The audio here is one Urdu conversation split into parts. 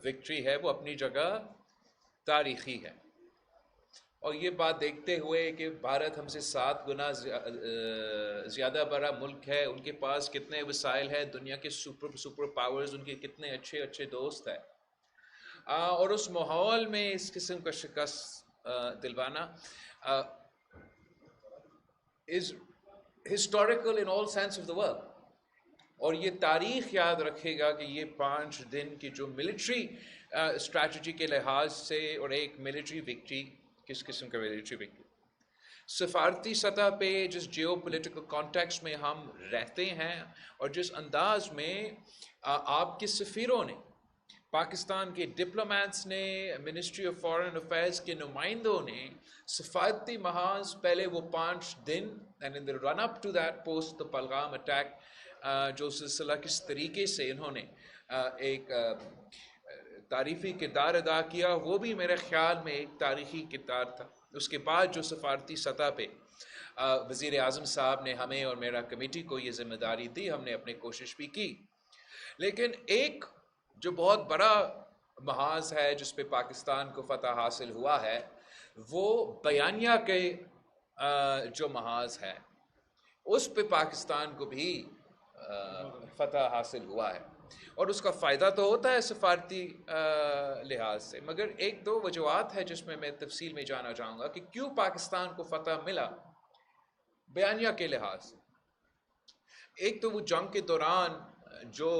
وکٹری ہے وہ اپنی جگہ تاریخی ہے. اور یہ بات دیکھتے ہوئے کہ بھارت ہم سے 7 گنا زیادہ بڑا ملک ہے، ان کے پاس کتنے وسائل ہیں، دنیا کے سپر پاورز ان کے کتنے اچھے اچھے دوست ہیں، اور اس ماحول میں اس قسم کا شکست دلوانا is historical in all sense of the world. اور یہ تاریخ یاد رکھے گا کہ یہ 5 دن کی جو ملٹری اسٹریٹجی کے لحاظ سے، اور ایک ملٹری وکٹری، کس قسم کا ملٹری وکٹری، سفارتی سطح پہ جس جیو پولیٹیکل کانٹیکسٹ میں ہم رہتے ہیں، اور جس انداز میں آپ کے سفیروں نے، پاکستان کے ڈپلومیٹس نے، منسٹری آف فارن افیئرس کے نمائندوں نے سفارتی محاذ پہلے وہ 5 دن and in run up to that post the Pahalgam attack, جو سلسلہ کس طریقے سے انہوں نے ایک تاریخی کردار ادا کیا، وہ بھی میرے خیال میں ایک تاریخی کردار تھا. اس کے بعد جو سفارتی سطح پہ وزیر اعظم صاحب نے ہمیں اور میرا کمیٹی کو یہ ذمہ داری دی، ہم نے اپنی کوشش بھی کی. لیکن ایک جو بہت بڑا محاذ ہے جس پہ پاکستان کو فتح حاصل ہوا ہے، وہ بیانیہ کے جو محاذ ہے اس پہ پاکستان کو بھی فتح حاصل ہوا ہے، اور اس کا فائدہ تو ہوتا ہے سفارتی لحاظ سے. مگر ایک دو وجوہات ہے جس میں تفصیل میں جانا چاہوں گا کہ کیوں پاکستان کو فتح ملا بیانیہ کے لحاظ سے. ایک تو وہ جنگ کے دوران جو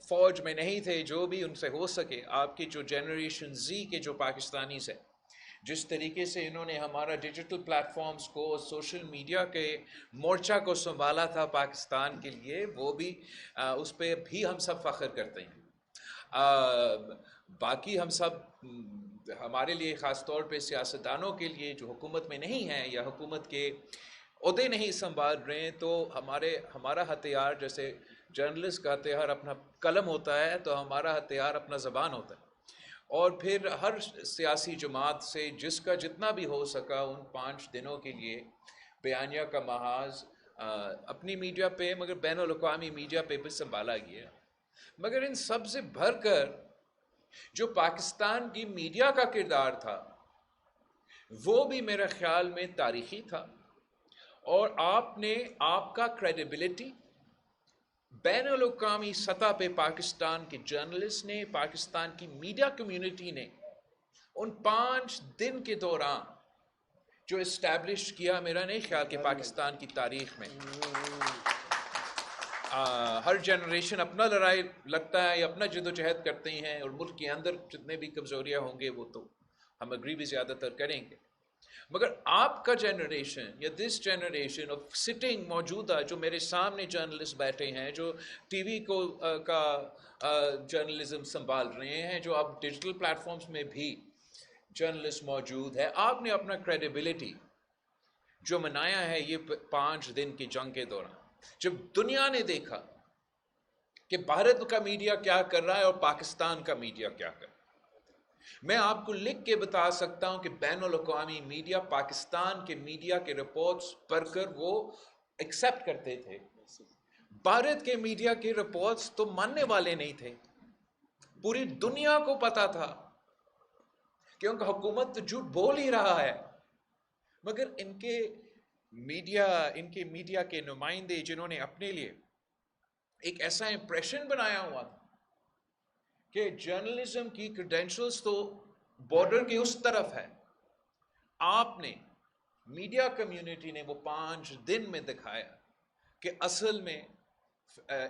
فوج میں نہیں تھے، جو بھی ان سے ہو سکے، آپ کی جو جنریشن زی کے جو پاکستانیز ہیں، جس طریقے سے انہوں نے ہمارا ڈیجیٹل پلیٹ فارمز کو، سوشل میڈیا کے مورچہ کو سنبھالا تھا پاکستان کے لیے، وہ بھی اس پہ بھی ہم سب فخر کرتے ہیں. باقی ہم سب، ہمارے لیے خاص طور پہ سیاستدانوں کے لیے جو حکومت میں نہیں ہیں یا حکومت کے عہدے نہیں سنبھال رہے ہیں، تو ہمارا ہتھیار، جیسے جرنلسٹ کا ہتھیار اپنا قلم ہوتا ہے، تو ہمارا ہتھیار اپنا زبان ہوتا ہے. اور پھر ہر سیاسی جماعت سے جس کا جتنا بھی ہو سکا ان 5 دنوں کے لیے بیانیہ کا محاذ اپنی میڈیا پہ، مگر بین الاقوامی میڈیا پہ بھی سنبھالا گیا. مگر ان سب سے بڑھ کر جو پاکستان کی میڈیا کا کردار تھا وہ بھی میرے خیال میں تاریخی تھا. اور آپ کا کریڈیبلٹی بین الاقوامی سطح پہ پاکستان کے جرنلسٹ نے، پاکستان کی میڈیا کمیونٹی نے ان 5 دن کے دوران جو اسٹیبلش کیا، میرا نہیں خیال کہ پاکستان کی تاریخ میں ہر جنریشن اپنا لڑائی لڑتا ہے یا اپنا جد و جہد کرتے ہیں، اور ملک کے اندر جتنے بھی کمزوریاں ہوں گے وہ تو ہم اگری بھی زیادہ تر کریں گے. مگر آپ کا جنریشن یا دس جنریشن آف سٹنگ، موجودہ جو میرے سامنے جرنلسٹ بیٹھے ہیں، جو ٹی وی کا جرنلزم سنبھال رہے ہیں، جو اب ڈیجیٹل پلیٹ فارمز میں بھی جرنلسٹ موجود ہے، آپ نے اپنا کریڈیبلٹی جو منایا ہے یہ 5 دن کی جنگ کے دوران، جب دنیا نے دیکھا کہ بھارت کا میڈیا کیا کر رہا ہے اور پاکستان کا میڈیا کیا کر رہا ہے. میں آپ کو لکھ کے بتا سکتا ہوں کہ بین الاقوامی میڈیا پاکستان کے میڈیا کے رپورٹس پڑھ کر وہ ایکسیپٹ کرتے تھے، بھارت کے میڈیا کے رپورٹس تو ماننے والے نہیں تھے. پوری دنیا کو پتا تھا کہ ان کا حکومت تو جھوٹ بول ہی رہا ہے، مگر ان کے میڈیا کے نمائندے جنہوں نے اپنے لیے ایک ایسا امپریشن بنایا ہوا تھا کہ جرنلزم کی کریڈینشلز تو بارڈر کے اس طرف ہے، آپ نے میڈیا کمیونٹی نے وہ 5 دن میں دکھایا کہ اصل میں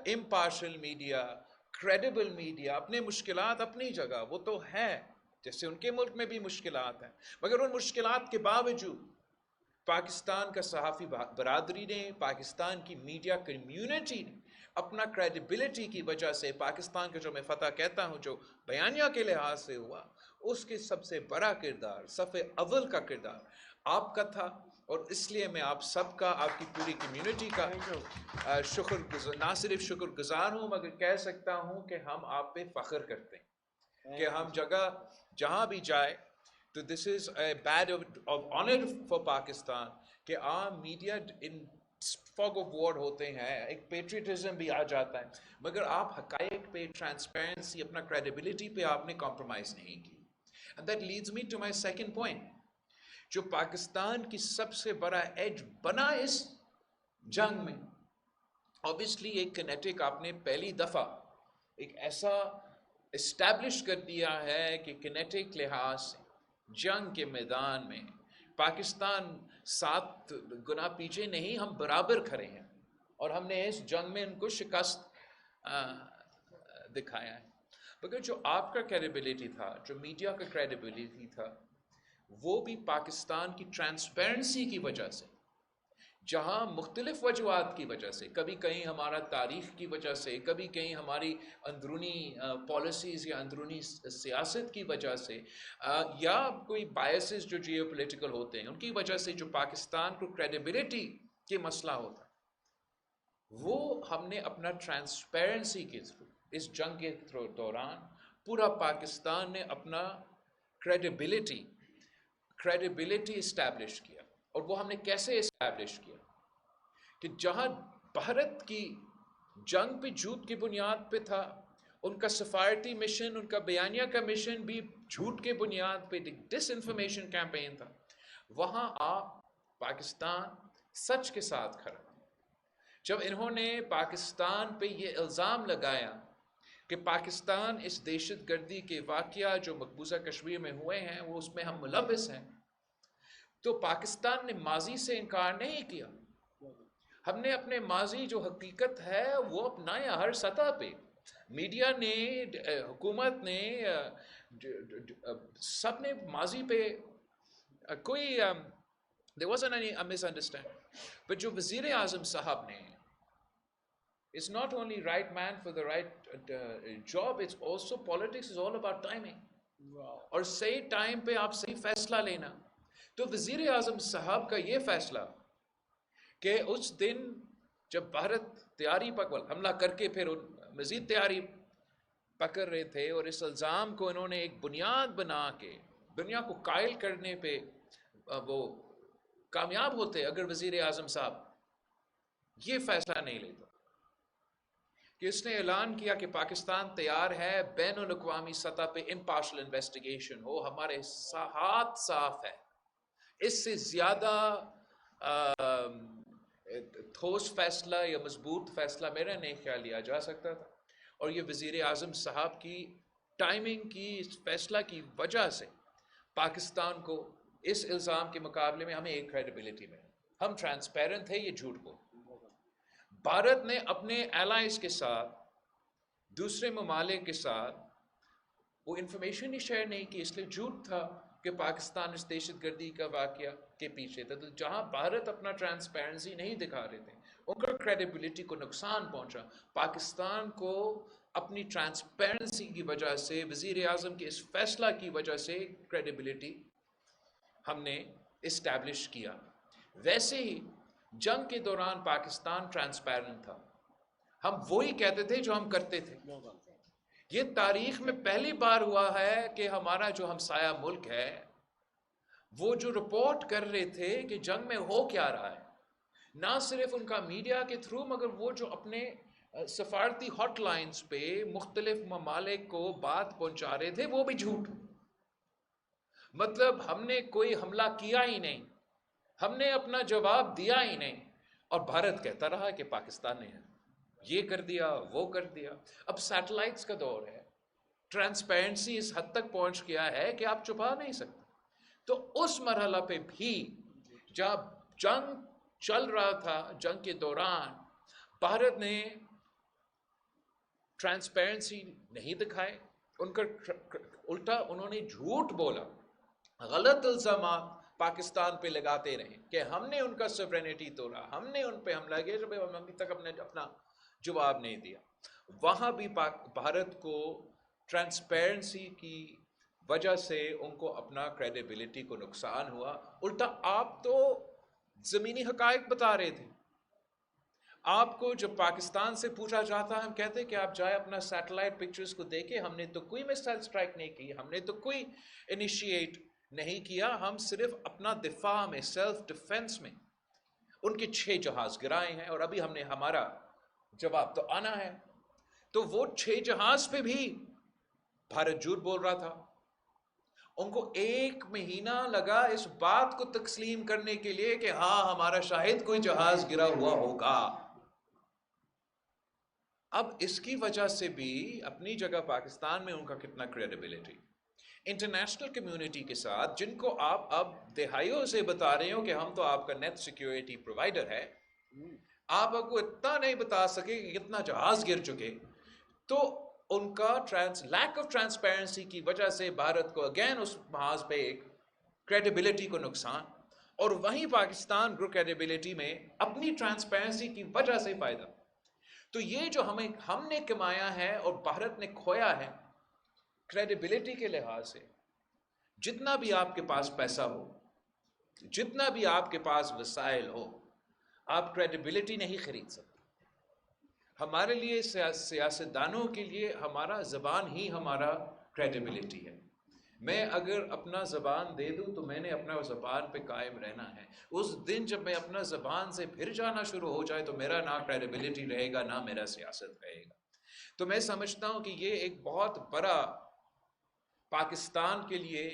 امپارشل میڈیا، کریڈیبل میڈیا، اپنے مشکلات اپنی جگہ وہ تو ہے، جیسے ان کے ملک میں بھی مشکلات ہیں، مگر ان مشکلات کے باوجود پاکستان کا صحافی برادری نے، پاکستان کی میڈیا کمیونٹی نے اپنا کریڈیبلٹی کی وجہ سے پاکستان کا جو میں فتح کہتا ہوں جو بیانیہ کے لحاظ سے ہوا، اس کے سب سے بڑا کردار، صف اول کا کردار آپ کا تھا. اور اس لیے میں آپ سب کا، آپ کی پوری کمیونٹی کا نہ صرف شکر گزار ہوں، مگر کہہ سکتا ہوں کہ ہم آپ پہ فخر کرتے ہیں کہ ہم جہاں بھی جائے تو this is a badge of honor for Pakistan کہ our media in fog of war ہوتے ہیں, ایک پیٹریٹزم بھی آ جاتا ہے, مگر آپ حقائق پہ, ٹرانسپیرنسی, اپنا کریڈیبلٹی پہ آپ نے کمپرومائز نہیں کی. And that leads me to my second point. جو پاکستان کی سب سے بڑا ایج بنا اس جنگ میں, obviously ایک کنیٹک آپ نے پہلی دفعہ ایک ایسا اسٹیبلش کر دیا ہے کہ کنیٹک لحاظ سے جنگ کے میدان میں پاکستان 7 گنا پیچھے نہیں, ہم برابر کھڑے ہیں, اور ہم نے اس جنگ میں ان کو شکست دکھایا ہے. مگر جو آپ کا کریڈیبلٹی تھا, جو میڈیا کا کریڈیبلٹی تھا, وہ بھی پاکستان کی ٹرانسپیرنسی کی وجہ سے, جہاں مختلف وجوہات کی وجہ سے, کبھی کہیں ہمارا تاریخ کی وجہ سے, کبھی کہیں ہماری اندرونی پالیسیز یا اندرونی سیاست کی وجہ سے, یا کوئی بائسز جو جیو پولیٹیکل ہوتے ہیں ان کی وجہ سے, جو پاکستان کو کریڈیبلٹی کے مسئلہ ہوتا ہے, وہ ہم نے اپنا ٹرانسپیرنسی کے تھرو اس جنگ کے دوران پورا پاکستان نے اپنا کریڈیبلٹی اسٹیبلش کیا. اور وہ ہم نے کیسے اسٹیبلش کیا کہ جہاں بھارت کی جنگ پہ جھوٹ کی بنیاد پہ تھا, ان کا سفارتی مشن, ان کا بیانیہ کا مشن بھی جھوٹ کے بنیاد پہ ڈس انفارمیشن کیمپین تھا, وہاں آپ پاکستان سچ کے ساتھ کھڑا. جب انہوں نے پاکستان پہ یہ الزام لگایا کہ پاکستان اس دہشت گردی کے واقعہ جو مقبوضہ کشمیر میں ہوئے ہیں وہ اس میں ہم ملوث ہیں, تو پاکستان نے ماضی سے انکار نہیں کیا. ہم نے اپنے ماضی جو حقیقت ہے وہ اپنایا ہر سطح پہ. میڈیا نے, حکومت نے, سب نے ماضی پہ کوئی there wasn't any misunderstanding. But جو وزیر اعظم صاحب نے, it's not only right man for the right job, it's also politics is all about timing. اور صحیح ٹائم پہ آپ صحیح فیصلہ لینا. تو وزیر اعظم صاحب کا یہ فیصلہ کہ اس دن جب بھارت تیاری حملہ کر کے پھر مزید تیاری پکڑ رہے تھے, اور اس الزام کو انہوں نے ایک بنیاد بنا کے دنیا کو قائل کرنے پہ وہ کامیاب ہوتے اگر وزیر اعظم صاحب یہ فیصلہ نہیں لیتا کہ اس نے اعلان کیا کہ پاکستان تیار ہے بین الاقوامی سطح پہ امپارشل انویسٹیگیشن ہو, ہمارے ہاتھ صاف ہے. اس سے زیادہ ٹھوس فیصلہ یا مضبوط فیصلہ میرا نہیں خیال لیا جا سکتا تھا. اور یہ وزیر اعظم صاحب کی ٹائمنگ کی, اس فیصلہ کی وجہ سے پاکستان کو اس الزام کے مقابلے میں ہمیں ایک کریڈیبلٹی میں, ہم ٹرانسپیرنٹ تھے, یہ جھوٹ کو. بھارت نے اپنے ایلائز کے ساتھ, دوسرے ممالک کے ساتھ وہ انفارمیشن ہی شیئر نہیں کی, اس لیے جھوٹ تھا کہ پاکستان اس دہشت گردی کا واقعہ کے پیچھے تھا. تو جہاں بھارت اپنا ٹرانسپیرنسی نہیں دکھا رہے تھے, ان کا کریڈیبلٹی کو نقصان پہنچا. پاکستان کو اپنی ٹرانسپیرنسی کی وجہ سے, وزیر اعظم کے اس فیصلہ کی وجہ سے کریڈیبلٹی ہم نے اسٹیبلش کیا. ویسے ہی جنگ کے دوران پاکستان ٹرانسپیرنٹ تھا, ہم وہی کہتے تھے جو ہم کرتے تھے. یہ تاریخ میں پہلی بار ہوا ہے کہ ہمارا جو ہمسایہ ملک ہے وہ جو رپورٹ کر رہے تھے کہ جنگ میں ہو کیا رہا ہے, نہ صرف ان کا میڈیا کے تھرو, مگر وہ جو اپنے سفارتی ہاٹ لائنز پہ مختلف ممالک کو بات پہنچا رہے تھے, وہ بھی جھوٹ. مطلب ہم نے کوئی حملہ کیا ہی نہیں, ہم نے اپنا جواب دیا ہی نہیں, اور بھارت کہتا رہا کہ پاکستان نے یہ کر دیا, وہ کر دیا. اب سیٹلائٹس کا دور ہے, ٹرانسپیرنسی اس حد تک پہنچ گیا ہے کہ آپ چھپا نہیں سکتے. تو اس مرحلہ پہ بھی جب جنگ چل رہا تھا, جنگ کے دوران بھارت نے ٹرانسپیرنسی نہیں دکھائے, ان کا الٹا انہوں نے جھوٹ بولا, غلط الزامات پاکستان پہ لگاتے رہے کہ ہم نے ان کا سوورینٹی توڑا, ہم نے ان پہ حملہ کیا, جب ہم ابھی تک اپنا جواب نہیں دیا. وہاں بھی بھارت کو ٹرانسپیرنسی کی وجہ سے ان کو اپنا کریڈیبلٹی کو نقصان ہوا. الٹا آپ تو زمینی حقائق بتا رہے تھے. آپ کو جب پاکستان سے پوچھا جاتا ہے, ہم کہتے کہ آپ جائے اپنا سیٹلائٹ پکچرز کو دیکھیں, ہم نے تو کوئی میسائل اسٹرائک نہیں کی, ہم نے تو کوئی انیشیٹ نہیں کیا, ہم صرف اپنا دفاع میں, سیلف ڈیفense میں ان کے 6 جہاز گرائے ہیں، اور ابھی ہم نے ہمارا جواب تو آنا ہے. تو وہ 6 جہاز پہ بھی بھارت جھوٹ بول رہا تھا. ان کو 1 مہینہ لگا اس بات کو تسلیم کرنے کے لیے کہ ہاں ہمارا شاید کوئی جہاز گرا ہوا ہوگا. اب اس کی وجہ سے بھی اپنی جگہ پاکستان میں ان کا کتنا کریڈیبلٹی انٹرنیشنل کمیونٹی کے ساتھ، جن کو آپ اب دہائیوں سے بتا رہے ہو کہ ہم تو آپ کا نیٹ سیکیورٹی پرووائڈر ہے، آپ کو اتنا نہیں بتا سکے کہ کتنا جہاز گر چکے. تو ان کا لیک آف ٹرانسپیرنسی کی وجہ سے بھارت کو اگین اس محاذ پہ ایک کریڈیبلٹی کو نقصان، اور وہیں پاکستان کو کریڈیبلٹی میں اپنی ٹرانسپیرنسی کی وجہ سے فائدہ. تو یہ جو ہم نے کمایا ہے اور بھارت نے کھویا ہے کریڈیبلٹی کے لحاظ سے، جتنا بھی آپ کے پاس پیسہ ہو، جتنا بھی آپ کے پاس وسائل ہو، آپ کریڈیبلٹی نہیں خرید سکتے. ہمارے لیے سیاستدانوں کے لیے ہمارا زبان ہی ہمارا کریڈیبلٹی ہے. میں اگر اپنا زبان دے دوں تو میں نے اپنا زبان پہ قائم رہنا ہے. اس دن جب میں اپنا زبان سے پھر جانا شروع ہو جائے تو میرا نہ کریڈیبلٹی رہے گا، نہ میرا سیاست رہے گا. تو میں سمجھتا ہوں کہ یہ ایک بہت بڑا پاکستان کے لیے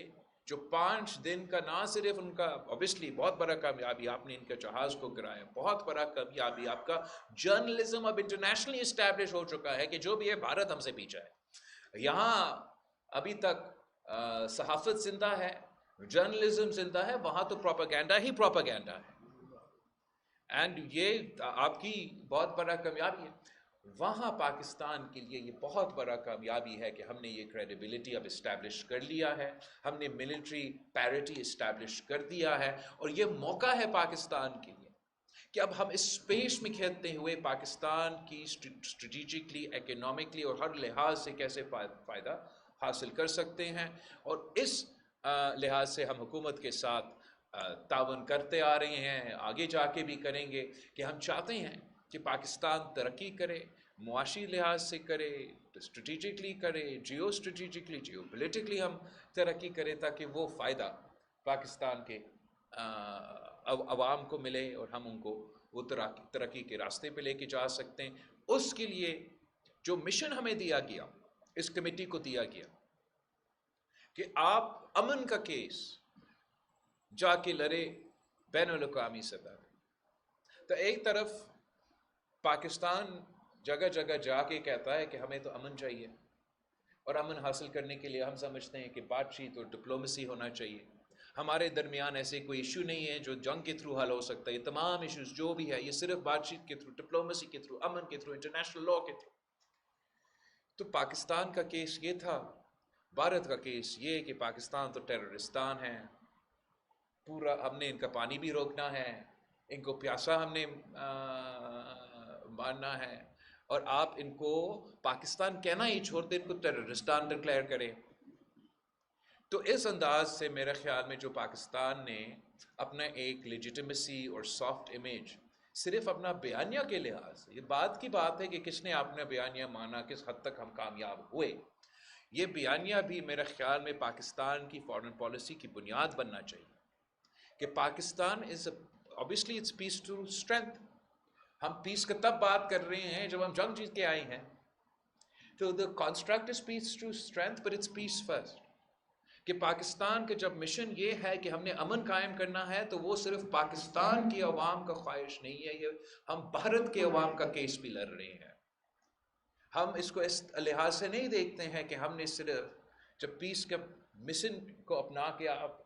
جو 5 دن کا، نہ صرف ان کا اوبیسلی بہت بڑا کامیابی، آپ نے ان کے جہاز کو گرایا، بہت بڑا کامیابی آپ کا جرنلزم اب انٹرنیشنلی اسٹیبلش ہو چکا ہے کہ جو بھی ہے بھارت ہم سے پیچھا ہے. یہاں ابھی تک صحافت زندہ ہے، جرنلزم زندہ ہے، وہاں تو پروپیگنڈا ہی پروپیگنڈا ہے. اینڈ یہ آپ کی بہت بڑا کامیابی ہے. وہاں پاکستان کے لیے یہ بہت بڑا کامیابی ہے کہ ہم نے یہ کریڈیبلٹی اب اسٹیبلش کر لیا ہے، ہم نے ملٹری پیرٹی اسٹیبلش کر دیا ہے. اور یہ موقع ہے پاکستان کے لیے کہ اب ہم اس اسپیس میں کھیلتے ہوئے پاکستان کی اسٹریٹجکلی، اکنامکلی اور ہر لحاظ سے کیسے فائدہ حاصل کر سکتے ہیں. اور اس لحاظ سے ہم حکومت کے ساتھ تعاون کرتے آ رہے ہیں، آگے جا کے بھی کریں گے، کہ ہم چاہتے ہیں کہ پاکستان ترقی کرے، معاشی لحاظ سے کرے، اسٹریٹجکلی کرے، جیو اسٹریٹجکلی، جیو پولیٹکلی ہم ترقی کریں، تاکہ وہ فائدہ پاکستان کے عوام کو ملے اور ہم ان کو وہ ترقی کے راستے پہ لے کے جا سکتے ہیں. اس کے لیے جو مشن ہمیں دیا گیا، اس کمیٹی کو دیا گیا کہ آپ امن کا کیس جا کے لڑے بین الاقوامی سطح پہ. تو ایک طرف پاکستان جگہ جگہ جا کے کہتا ہے کہ ہمیں تو امن چاہیے، اور امن حاصل کرنے کے لیے ہم سمجھتے ہیں کہ بات چیت اور ڈپلومیسی ہونا چاہیے. ہمارے درمیان ایسے کوئی ایشو نہیں ہے جو جنگ کے تھرو حل ہو سکتا ہے. یہ تمام ایشوز جو بھی ہے یہ صرف بات چیت کے تھرو، ڈپلومیسی کے تھرو، امن کے تھرو، انٹرنیشنل لا کے تھرو. تو پاکستان کا کیس یہ تھا، بھارت کا کیس یہ کہ پاکستان تو ٹیررستان ہے، پورا ہم نے ان کا پانی بھی روکنا ہے، ان کو پیاسا ہم نے ماننا ہے، اور آپ ان کو پاکستان کہنا ہی چھوڑ دیں، ان کو ٹیررستان ڈکلیئر کریں. تو اس انداز سے میرے خیال میں جو پاکستان نے اپنا ایک لیجیٹیمیسی اور سافٹ امیج صرف اپنا بیانیہ کے لحاظ سے، یہ بات کی بات ہے کہ کس نے اپنا بیانیہ مانا، کس حد تک ہم کامیاب ہوئے. یہ بیانیہ بھی میرے خیال میں پاکستان کی فارن پالیسی کی بنیاد بننا چاہیے کہ Pakistan obviously it's peace to strength. ہم پیس کا تب بات کر رہے ہیں جب ہم جنگ جیت کے آئے ہیں. تو the construct is peace to strength, but it's peace first. کہ پاکستان کا جب مشن یہ ہے کہ ہم نے امن قائم کرنا ہے تو وہ صرف پاکستان کی عوام کا خواہش نہیں ہے، یہ ہم بھارت کے عوام کا کیس بھی لڑ رہے ہیں. ہم اس کو اس لحاظ سے نہیں دیکھتے ہیں کہ ہم نے صرف جب پیس کے مشن کو اپنا کے آپ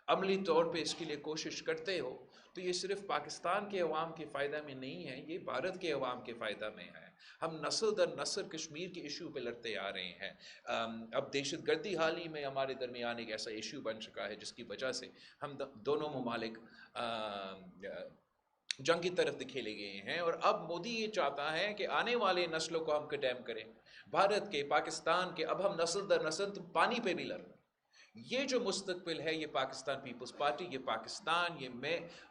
عملی طور پہ اس کے لیے کوشش کرتے ہو تو یہ صرف پاکستان کے عوام کے فائدہ میں نہیں ہے، یہ بھارت کے عوام کے فائدہ میں ہے. ہم نسل در نسل کشمیر کے ایشو پہ لڑتے آ رہے ہیں. اب دہشت گردی حال ہی میں ہمارے درمیان ایک ایسا ایشو بن چکا ہے جس کی وجہ سے ہم دونوں ممالک جنگ کی طرف دکھیلے گئے ہیں. اور اب مودی یہ چاہتا ہے کہ آنے والے نسلوں کو ہم کنڈیم کریں، بھارت کے، پاکستان کے. اب ہم نسل در نسل پانی پہ بھی لڑ رہے ہیں. یہ جو مستقبل ہے یہ پاکستان پیپلز پارٹی، یہ پاکستان،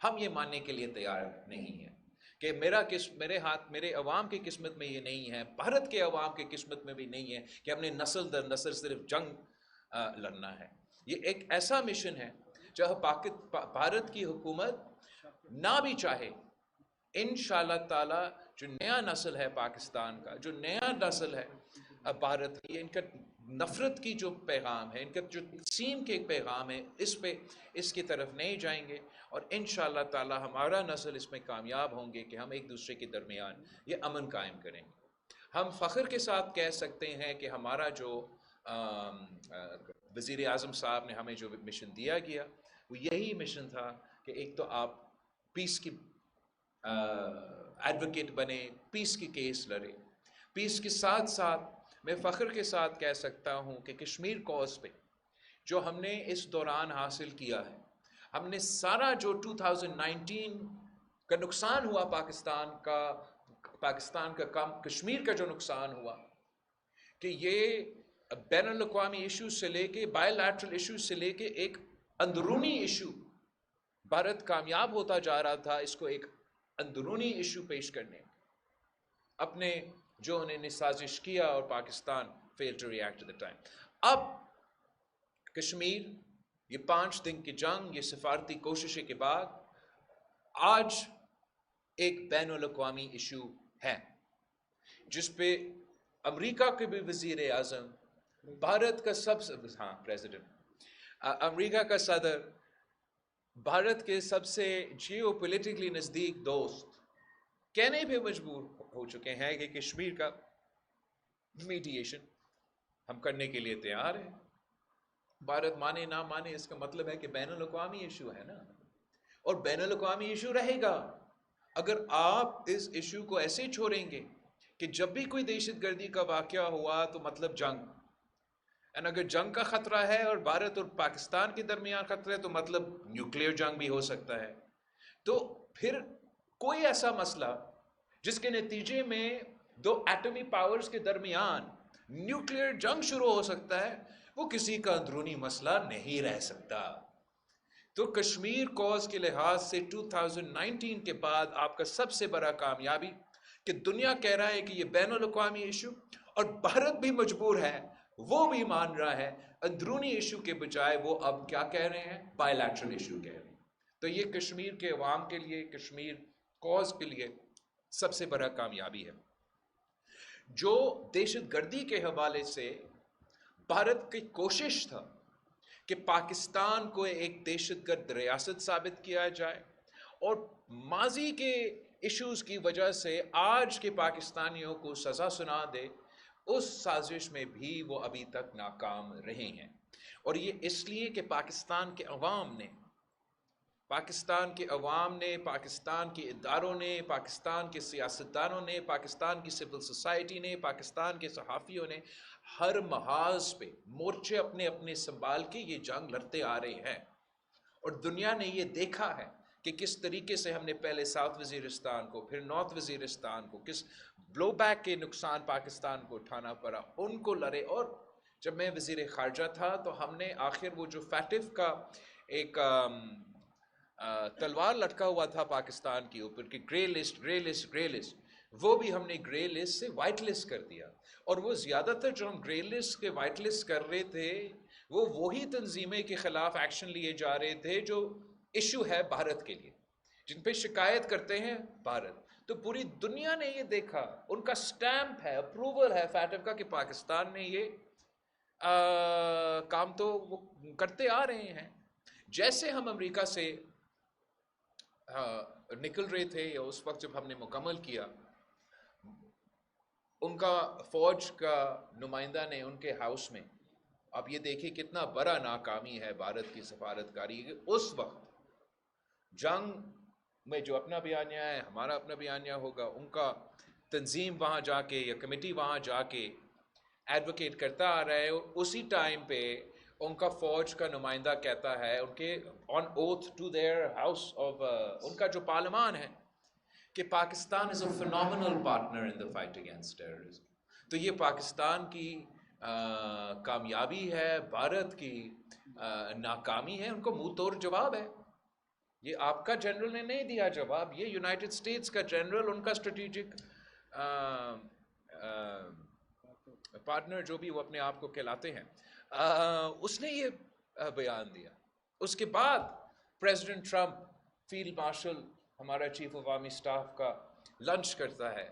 ہم یہ ماننے کے لیے تیار نہیں ہیں کہ میرے ہاتھ، میرے عوام کی قسمت میں یہ نہیں ہے، بھارت کے عوام کی قسمت میں بھی نہیں ہے کہ ہم نے نسل در نسل صرف جنگ لڑنا ہے. یہ ایک ایسا مشن ہے جہاں بھارت کی حکومت نہ بھی چاہے، انشاءاللہ تعالی جو نیا نسل ہے پاکستان کا، جو نیا نسل ہے بھارت کی، ان کا نفرت کی جو پیغام ہے، ان کا جو تقسیم کے پیغام ہے، اس کی طرف نہیں جائیں گے، اور انشاءاللہ تعالی ہمارا نسل اس میں کامیاب ہوں گے کہ ہم ایک دوسرے کے درمیان یہ امن قائم کریں گے۔ ہم فخر کے ساتھ کہہ سکتے ہیں کہ ہمارا جو وزیر اعظم صاحب نے ہمیں جو مشن دیا گیا وہ یہی مشن تھا کہ ایک تو آپ پیس کی ایڈوکیٹ بنے، پیس کی کیس لڑے، پیس کے ساتھ ساتھ میں فخر کے ساتھ کہہ سکتا ہوں کہ کشمیر کوز پہ جو ہم نے اس دوران حاصل کیا ہے، ہم نے سارا جو 2019 کا نقصان ہوا پاکستان کا کم کشمیر کا جو نقصان ہوا، کہ یہ بین الاقوامی ایشوز سے لے کے بائی لیٹرل ایشوز سے لے کے ایک اندرونی ایشو بھارت کامیاب ہوتا جا رہا تھا اس کو ایک اندرونی ایشو پیش کرنے اپنے جو انہوں نے سازش کیا، اور Pakistan failed to react at the time۔ اب کشمیر، یہ 5 دن کی جنگ، یہ سفارتی کوششیں کے بعد آج ایک بین الاقوامی ایشو ہے جس پہ امریکہ کے بھی وزیر اعظم، بھارت کا امریکہ کا صدر، بھارت کے سب سے جیو پولیٹیکلی نزدیک دوست کہنے پہ مجبور ہو چکے ہیں کہ کشمیر کا میڈیشن ہم کرنے کے لیے تیار ہیں۔ بھارت مانے نہ مانے اس کا مطلب ہے کہ بین الاقوامی ایشو ہے نا، اور بین الاقوامی ایشو رہے گا۔ اگر آپ اس ایشو کو ایسے چھوڑیں گے کہ جب بھی کوئی دہشت گردی کا واقعہ ہوا تو مطلب جنگ، اور اگر جنگ کا خطرہ ہے اور بھارت اور پاکستان کے درمیان خطرہ ہے تو مطلب نیوکلیئر جنگ بھی ہو سکتا ہے، تو پھر کوئی ایسا مسئلہ جس کے نتیجے میں 2 ایٹمی پاورز کے درمیان نیوکلیئر جنگ شروع ہو سکتا ہے، وہ کسی کا اندرونی مسئلہ نہیں رہ سکتا۔ تو کشمیر کوز کے لحاظ سے 2019 کے بعد آپ کا سب سے بڑا کامیابی کہ دنیا کہہ رہا ہے کہ یہ بین الاقوامی ایشو، اور بھارت بھی مجبور ہے، وہ بھی مان رہا ہے اندرونی ایشو کے بجائے وہ اب کیا کہہ رہے ہیں، بائی لیٹرل ایشو کہہ رہے ہیں۔ تو یہ کشمیر کے عوام کے لیے، کشمیر کوز کے لیے سب سے بڑا کامیابی ہے۔ جو دہشت گردی کے حوالے سے بھارت کی کوشش تھا کہ پاکستان کو ایک دہشت گرد ریاست ثابت کیا جائے، اور ماضی کے ایشوز کی وجہ سے آج کے پاکستانیوں کو سزا سنا دے، اس سازش میں بھی وہ ابھی تک ناکام رہے ہیں۔ اور یہ اس لیے کہ پاکستان کے عوام نے، پاکستان کے اداروں نے، پاکستان کے سیاستدانوں نے، پاکستان کی سول سوسائٹی نے، پاکستان کے صحافیوں نے ہر محاذ پہ مورچے اپنے اپنے سنبھال کے یہ جنگ لڑتے آ رہے ہیں، اور دنیا نے یہ دیکھا ہے کہ کس طریقے سے ہم نے پہلے ساؤتھ وزیرستان کو، پھر نارتھ وزیرستان کو، کس بلو بیک کے نقصان پاکستان کو اٹھانا پڑا، ان کو لڑے۔ اور جب میں وزیر خارجہ تھا تو ہم نے آخر وہ جو فیٹف کا ایک تلوار لٹکا ہوا تھا پاکستان کے اوپر کہ گرے لسٹ، وہ بھی ہم نے گرے لسٹ سے وائٹ لسٹ کر دیا۔ اور وہ زیادہ تر جو ہم گرے لسٹ کے وائٹ لسٹ کر رہے تھے وہ وہی تنظیمیں کے خلاف ایکشن لیے جا رہے تھے جو ایشو ہے بھارت کے لیے، جن پہ شکایت کرتے ہیں بھارت۔ تو پوری دنیا نے یہ دیکھا، ان کا سٹیمپ ہے، اپروول ہے فیٹف کا کہ پاکستان نے یہ کام تو وہ کرتے آ رہے ہیں۔ جیسے ہم امریکہ سے نکل رہے تھے، یا اس وقت جب ہم نے مکمل کیا، ان کا فوج کا نمائندہ نے ان کے ہاؤس میں، آپ یہ دیکھیں کتنا بڑا ناکامی ہے بھارت کی سفارتکاری، اس وقت جنگ میں جو اپنا بیانیہ ہے، ہمارا اپنا بیانیہ ہوگا، ان کا تنظیم وہاں جا کے یا کمیٹی وہاں جا کے ایڈوکیٹ کرتا آ رہا ہے، اسی ٹائم پہ ان کا فوج کا نمائندہ کہتا ہے ان کے on oath to their house of, ان کا جو پارلیمان ہے، کہ Pakistan is a phenomenal partner in the fight against terrorism. تو یہ پاکستان کی کامیابی ہے، بھارت کی ناکامی ہے، ان کو منہ توڑ جواب ہے۔ یہ آپ کا جنرل نے نہیں دیا جواب، یہ یونائٹڈ اسٹیٹس کا جنرل، ان کا اسٹریٹجک پارٹنر جو بھی وہ اپنے آپ کو کہلاتے ہیں، اس نے یہ بیان دیا۔ اس کے بعد پریزیڈنٹ ٹرمپ فیلڈ مارشل ہمارا چیف آف آرمی اسٹاف کا لنچ کرتا ہے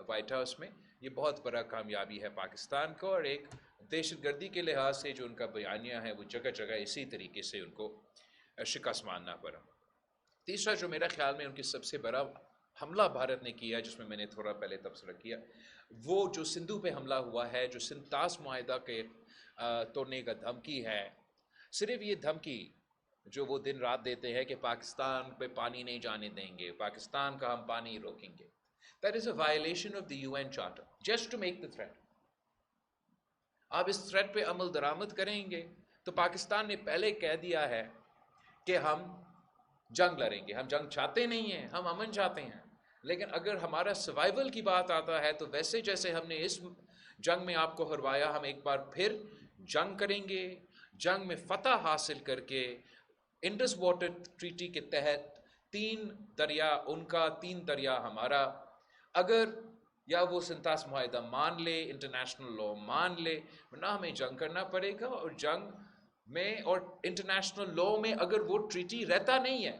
وائٹ ہاؤس میں. یہ بہت بڑا کامیابی ہے پاکستان کو، اور ایک دہشت گردی کے لحاظ سے جو ان کا بیانیہ ہے وہ جگہ جگہ اسی طریقے سے ان کو شکست ماننا پڑا. تیسرا جو میرا خیال میں ان کی سب سے بڑا حملہ بھارت نے کیا، جس میں میں نے تھوڑا پہلے تبصرہ کیا، وہ جو سندھو پہ حملہ ہوا ہے، جو سنتاس معاہدہ کے توڑنے کا دھمکی ہے. صرف یہ دھمکی جو وہ دن رات دیتے ہیں کہ پاکستان پہ پانی نہیں جانے دیں گے، پاکستان کا ہم پانی روکیں گے، that is a violation of the UN Charter, just to make the threat. آپ اس تھریٹ پہ عمل درآمد کریں گے تو پاکستان نے پہلے کہہ دیا ہے کہ ہم جنگ لڑیں گے. ہم جنگ چاہتے نہیں ہیں، ہم امن چاہتے ہیں. لیکن اگر ہمارا سروائیول کی بات آتا ہے تو ویسے جیسے ہم نے اس جنگ میں آپ کو ہروایا، ہم ایک بار پھر جنگ کریں گے. جنگ میں فتح حاصل کر کے انڈس واٹر ٹریٹی کے تحت 3 دریا ان کا، 3 دریا ہمارا. اگر یا وہ سنتاس معاہدہ مان لے، انٹرنیشنل لا مان لے، ورنہ ہمیں جنگ کرنا پڑے گا. اور جنگ میں اور انٹرنیشنل لا میں اگر وہ ٹریٹی رہتا نہیں ہے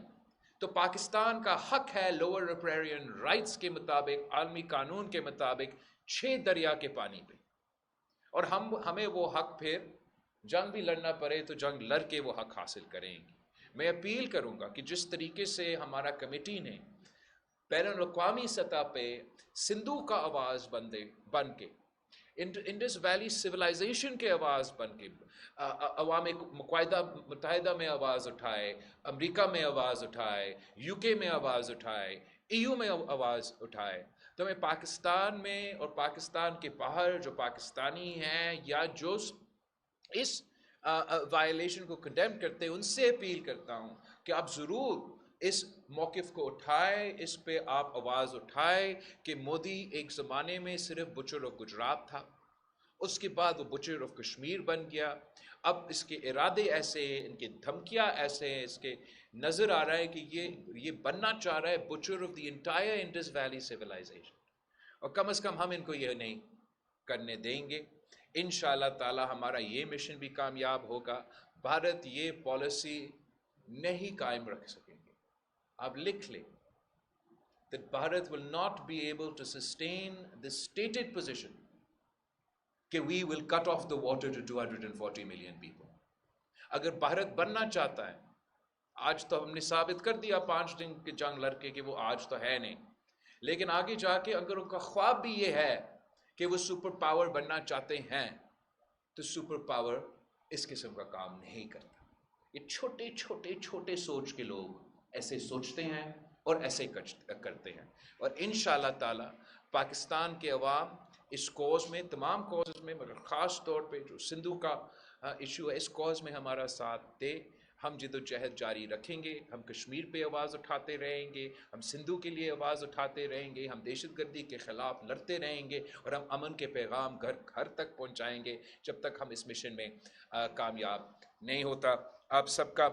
تو پاکستان کا حق ہے لوور ریپیرین رائٹس کے مطابق، عالمی قانون کے مطابق 6 دریا کے پانی پہ. اور ہمیں وہ حق پھر جنگ بھی لڑنا پڑے تو جنگ لڑ کے وہ حق حاصل کریں گے. میں اپیل کروں گا کہ جس طریقے سے ہمارا کمیٹی نے بین الاقوامی سطح پہ سندھو کا آواز بن کے، انڈس ویلی سویلائزیشن کے آواز بن کے، عوام متحدہ میں آواز اٹھائے، امریکہ میں آواز اٹھائے، یو کے میں آواز اٹھائے، EU میں آواز اٹھائے، تو میں پاکستان میں اور پاکستان کے باہر جو پاکستانی ہیں یا جو اس وائلیشن کو کنڈیم کرتے ہیں، ان سے اپیل کرتا ہوں کہ آپ ضرور اس موقف کو اٹھائے، اس پہ آپ آواز اٹھائے کہ مودی ایک زمانے میں صرف بچر آف گجرات تھا، اس کے بعد وہ بچر آف کشمیر بن گیا. اب اس کے ارادے ایسے ہیں، ان کے دھمکیاں ایسے ہیں، اس کے نظر آ رہا ہے کہ یہ بننا چاہ رہا ہے butcher of the entire Indus Valley civilization. اور کم از کم ہم ان کو یہ نہیں کرنے دیں گے. انشاءاللہ تعالی ہمارا یہ مشن بھی کامیاب ہوگا. بھارت یہ پالیسی نہیں قائم رکھ سکیں گے. آپ لکھ لیں that Bharat will not be able to sustain the stated position کہ we will cut off the water to 240 million people. اگر بھارت بننا چاہتا ہے، آج تو ہم نے ثابت کر دیا 5 دن کی جنگ لڑ کے کہ وہ آج تو ہے نہیں، لیکن آگے جا کے اگر ان کا خواب بھی یہ ہے کہ وہ سپر پاور بننا چاہتے ہیں تو سپر پاور اس قسم کا کام نہیں کرتا. یہ چھوٹے سوچ کے لوگ ایسے سوچتے ہیں اور ایسے کرتے ہیں. اور انشاءاللہ تعالی پاکستان کے عوام اس کوز میں، تمام کوزز میں، مگر خاص طور پہ جو سندھو کا ایشو ہے، اس کوز میں ہمارا ساتھ دے. ہم جد و جہد جاری رکھیں گے. ہم کشمیر پہ آواز اٹھاتے رہیں گے، ہم سندھو کے لیے آواز اٹھاتے رہیں گے، ہم دہشت گردی کے خلاف لڑتے رہیں گے، اور ہم امن کے پیغام گھر گھر تک پہنچائیں گے جب تک ہم اس مشن میں کامیاب نہیں ہوتا. آپ سب کا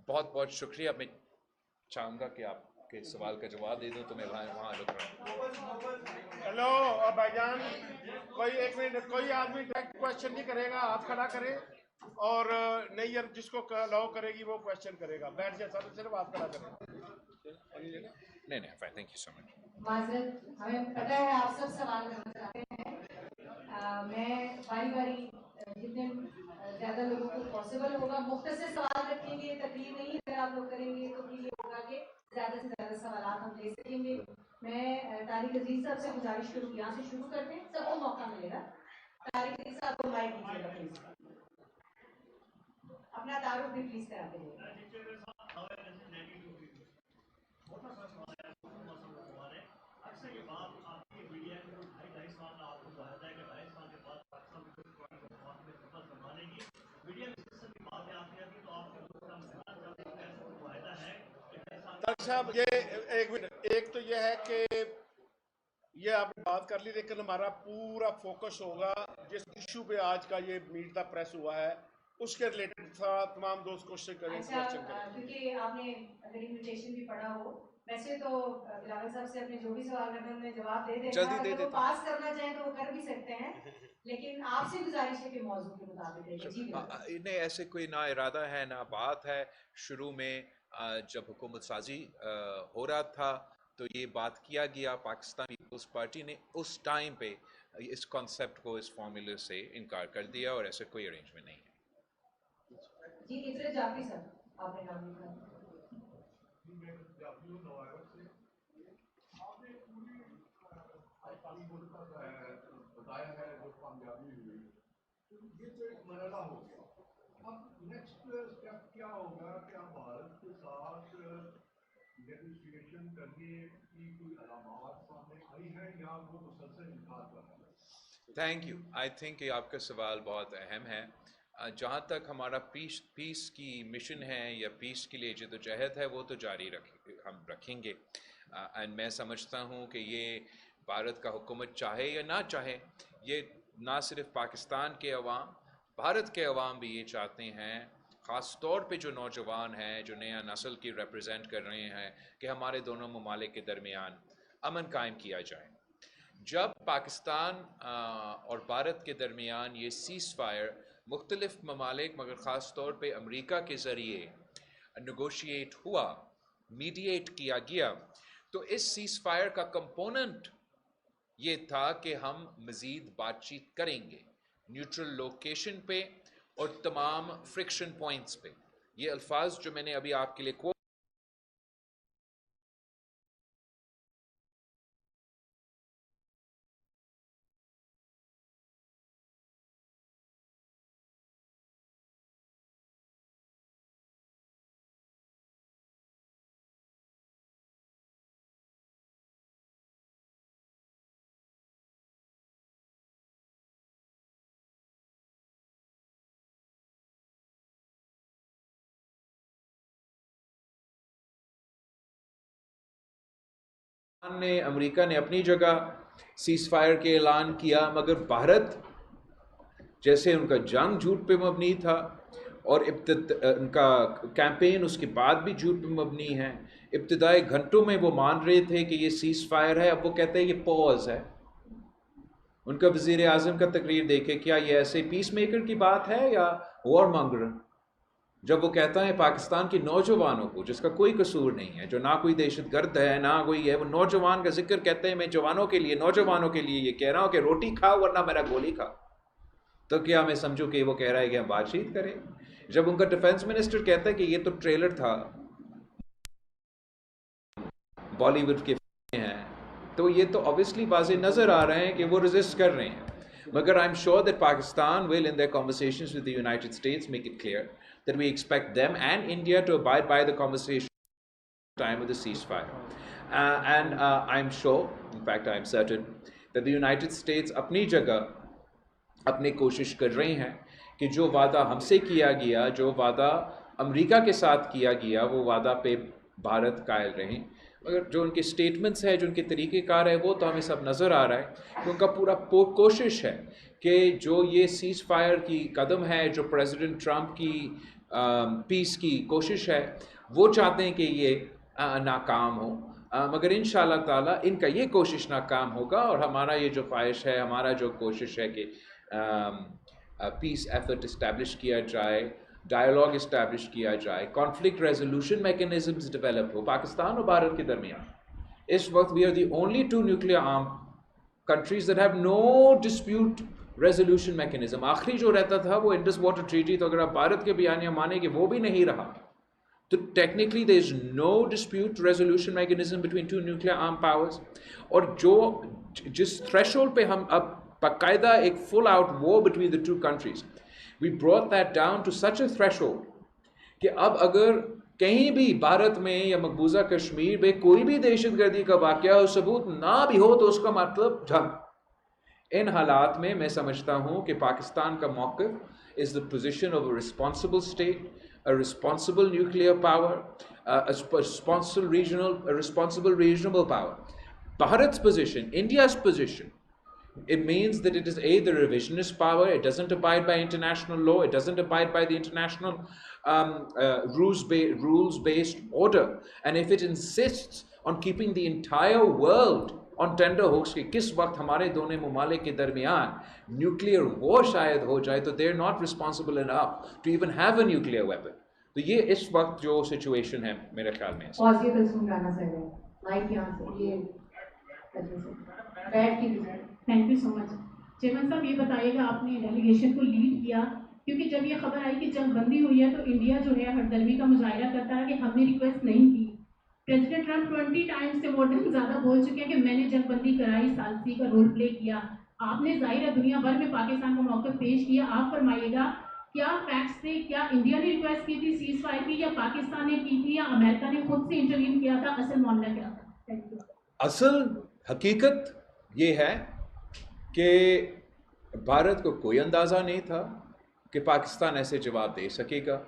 بہت بہت شکریہ. میں چاہوں گا کہ آپ کے سوال کا جواب دے دوں تو میں وہاں رک رہا ہوں. ہیلو بھائی جان، کوئی 1 منٹ، کوئی آدمی ڈائریکٹ کوشچن نہیں کرے گا، آپ کھڑا کریں، اور نہیں یار جس کو الاؤ کرے گی وہ کوشچن کرے گا. بیٹھ جائے سب، صرف آپ کھڑا کریں. نہیں فائن، تھینک یو سو مچ. معذرت، ہمیں پتہ ہے آپ سب سوال کرنا چاہتے ہیں. میں باری جتنے زیادہ لوگوں کو پاسبل ہوگا مختصر سوال رکھیں گے. تکلیف نہیں اگر آپ لوگ کریں گے تو پھر یہ ہوگا کہ زیادہ سے زیادہ سوالات ہم لے سکیں گے. میں طارق عزیز صاحب سے گزارش کروں، یہاں سے شروع کرتے ہیں، سب کو موقع ملے گا. طارق عزیز صاحب کو مائک دیجیے گا پلیز. اپنا تعارف بھی پلیز کراتے ہیں. صاحب یہ 1 منٹ، ایک تو یہ ہے کہ یہ آپ نے بات کر لی، لیکن ہمارا پورا فوکس ہوگا جس ایشو پہ آج کا یہ میٹ دا پریس ہوا ہے اس کے ریلیٹڈ تھا. تمام دوست کوشچن کریں. کیونکہ آپ نے اگر انویٹیشن بھی پڑھا ہو، ویسے تو بلاول صاحب سے اپنے جو بھی سوال کرنا ہے انہیں جواب دے دیں گا. اگر وہ پاس کرنا چاہیں تو وہ کر بھی سکتے ہیں، لیکن آپ سے گزارش ہے کہ موضوع کے مطابق. نہیں ایسے کوئی نہ ارادہ ہے نہ بات ہے. شروع میں جب حکومت سازی ہو رہا تھا تو یہ بات کیا گیا، پاکستان پیپلز پارٹی نے اس ٹائم پہ اس کانسیپٹ کو، اس فارمولے سے انکار کر دیا اور ایسا کوئی ارینجمنٹ نہیں ہے۔ جی ادھر جعفری صاحب آپ نے نام لکھا۔ بتایا ہے جو کامیابی ہوئی، یہ تو ایک مرحلہ ہو گیا، اب نیکسٹ اسٹیپ کیا ہوگا؟ کیا بھارت کے ساتھ نیگوشیشن کرنے کی کوئی علامات سامنے آئی ہے یا وہ مسلسل انکار کر رہا ہے؟ تھینک یو، آئی تھنک کہ آپ کا سوال بہت اہم ہے۔ جہاں تک ہمارا پیس کی مشن ہے یا پیس کے لیے جدوجہد ہے وہ تو جاری ہم رکھیں گے، اینڈ میں سمجھتا ہوں کہ یہ بھارت کا حکومت چاہے یا نہ چاہے، یہ نہ صرف پاکستان کے عوام، بھارت کے عوام بھی یہ چاہتے ہیں، خاص طور پہ جو نوجوان ہیں، جو نیا نسل کی ریپرزینٹ کر رہے ہیں، کہ ہمارے دونوں ممالک کے درمیان امن قائم کیا جائے۔ جب پاکستان اور بھارت کے درمیان یہ سیز فائر مختلف ممالک مگر خاص طور پہ امریکہ کے ذریعے نیگوشیٹ ہوا، میڈیٹ کیا گیا، تو اس سیز فائر کا کمپوننٹ یہ تھا کہ ہم مزید بات چیت کریں گے نیوٹرل لوکیشن پہ اور تمام فرکشن پوائنٹس پہ۔ یہ الفاظ جو میں نے ابھی آپ کے لیے امریکہ نے اپنی جگہ سیز فائر کے اعلان کیا، مگر بھارت جیسے ان کا جنگ جھوٹ پہ مبنی تھا اور ان کا کیمپین اس کے بعد بھی جھوٹ پہ مبنی ہے۔ ابتدائی گھنٹوں میں وہ مان رہے تھے کہ یہ سیز فائر ہے، اب وہ کہتے ہیں یہ پوز ہے۔ ان کا وزیر اعظم کا تقریر دیکھے، کیا یہ ایسے پیس میکر کی بات ہے یا وار مانگر؟ جب وہ کہتا ہے پاکستان کے نوجوانوں کو، جس کا کوئی قصور نہیں ہے، جو نہ کوئی دہشت گرد ہے نہ کوئی ہے، وہ نوجوان کا ذکر کہتے ہیں، میں جوانوں کے لیے، نوجوانوں کے لیے یہ کہہ رہا ہوں کہ روٹی کھاؤ ورنہ میرا گولی کھاؤ، تو کیا میں سمجھوں کہ وہ کہہ رہا ہے کہ ہم بات چیت کریں؟ جب ان کا ڈیفنس منسٹر کہتا ہے کہ یہ تو ٹریلر تھا، بالی ووڈ کے ہیں، تو یہ تو obviously واضح نظر آ رہے ہیں کہ وہ ریزسٹ کر رہے ہیں۔ مگر I'm sure that Pakistan will, in their conversations with the United States, make it clear that we expect them and India to abide by the conversation at the time of the ceasefire. And I'm sure, in fact I'm certain, that the United States اپنی جگہ اپنی کوشش کر رہے ہیں کہ جو وعدہ ہم سے کیا گیا، جو وعدہ امریکہ کے ساتھ کیا گیا، وہ وعدہ پہ بھارت قائل رہیں۔ مگر جو ان کے سٹیٹمنٹس ہیں، جو ان کے طریقہ کار ہے، وہ تو ہمیں سب نظر آ رہا ہے کہ ان کا پورا کوشش ہے کہ جو یہ سیز فائر کی قدم ہے، جو پریزیڈنٹ ٹرمپ کی پیس کی کوشش ہے، وہ چاہتے ہیں کہ یہ ناکام ہو، مگر انشاءاللہ تعالیٰ ان کا یہ کوشش ناکام ہوگا، اور ہمارا یہ جو خواہش ہے، ہمارا جو کوشش ہے کہ پیس ایفرٹ اسٹیبلش کیا جائے، ڈائیلاگ اسٹیبلش کیا جائے، کانفلکٹ ریزولوشن میکنزمز ڈیولپ ہو پاکستان اور بھارت کے درمیان۔ اس وقت we are the only two nuclear arm countries that have no dispute resolution mechanism. آخری جو رہتا تھا وہ انڈس واٹر ٹریٹی، تو اگر آپ بھارت کے بیانیہ مانیں کہ وہ بھی نہیں رہا، تو technically there is no dispute resolution mechanism between two nuclear arm powers. اور جس تھریش ہولڈ پہ ہم اب باقاعدہ ایک full out war between the two countries, we brought that down to such a threshold کہ اب اگر کہیں بھی بھارت میں یا مقبوضہ کشمیر میں کوئی بھی دہشت گردی کا واقعہ ہو، ثبوت نہ بھی ہو، تو اس کا مطلب جنگ۔ ان حالات میں میں سمجھتا ہوں کہ پاکستان کا موقف is the position of a responsible state, a responsible nuclear power, a responsible regional power. Bharat's position, India's position, it means that it is the revisionist power. It doesn't abide by international law. It doesn't abide by the international rules-based order. And if it insists on keeping the entire world on tender hooks کہ کس وقت ہمارے دونوں ممالک کے درمیان نیوکلیئر وار شاید ہو جائے، تو they're not responsible enough to even have a nuclear weapon. تو یہ اس وقت جو سچویشن ہے میرے خیال میں پازیٹیو قسم کا نظر ہے مائک یہاں سے یہ بیٹھ کے thank you so much. Chairman صاحب یہ بتائیے گا آپ نے ڈیلیگیشن کو لیڈ کیا کیونکہ جب یہ خبر آئی کہ جنگ بندی ہوئی ہے تو انڈیا جو ہے ہر درمی کا مظاہرہ کرتا ہے کہ ہم نے ریکویسٹ نہیں کی. پریزیڈنٹ ٹرمپ 20 ٹائمز سے more than زیادہ بول چکے ہیں کہ میں نے جنگ بندی کرائی, ثالثی کا رول پلے کیا. آپ نے ظاہر ہے دنیا بھر میں پاکستان کا موقف پیش کیا. آپ فرمائیے گا کیا فیکٹس تھے, کیا انڈیا نے ریکویسٹ کی تھی سیز فائر کی یا پاکستان نے کی تھی یا امریکہ نے خود سے انٹروین کیا تھا, اصل معاملہ کیا تھا؟ Thank you. اصل حقیقت یہ ہے کہ بھارت کو کوئی اندازہ نہیں تھا کہ پاکستان ایسے جواب دے سکے گا.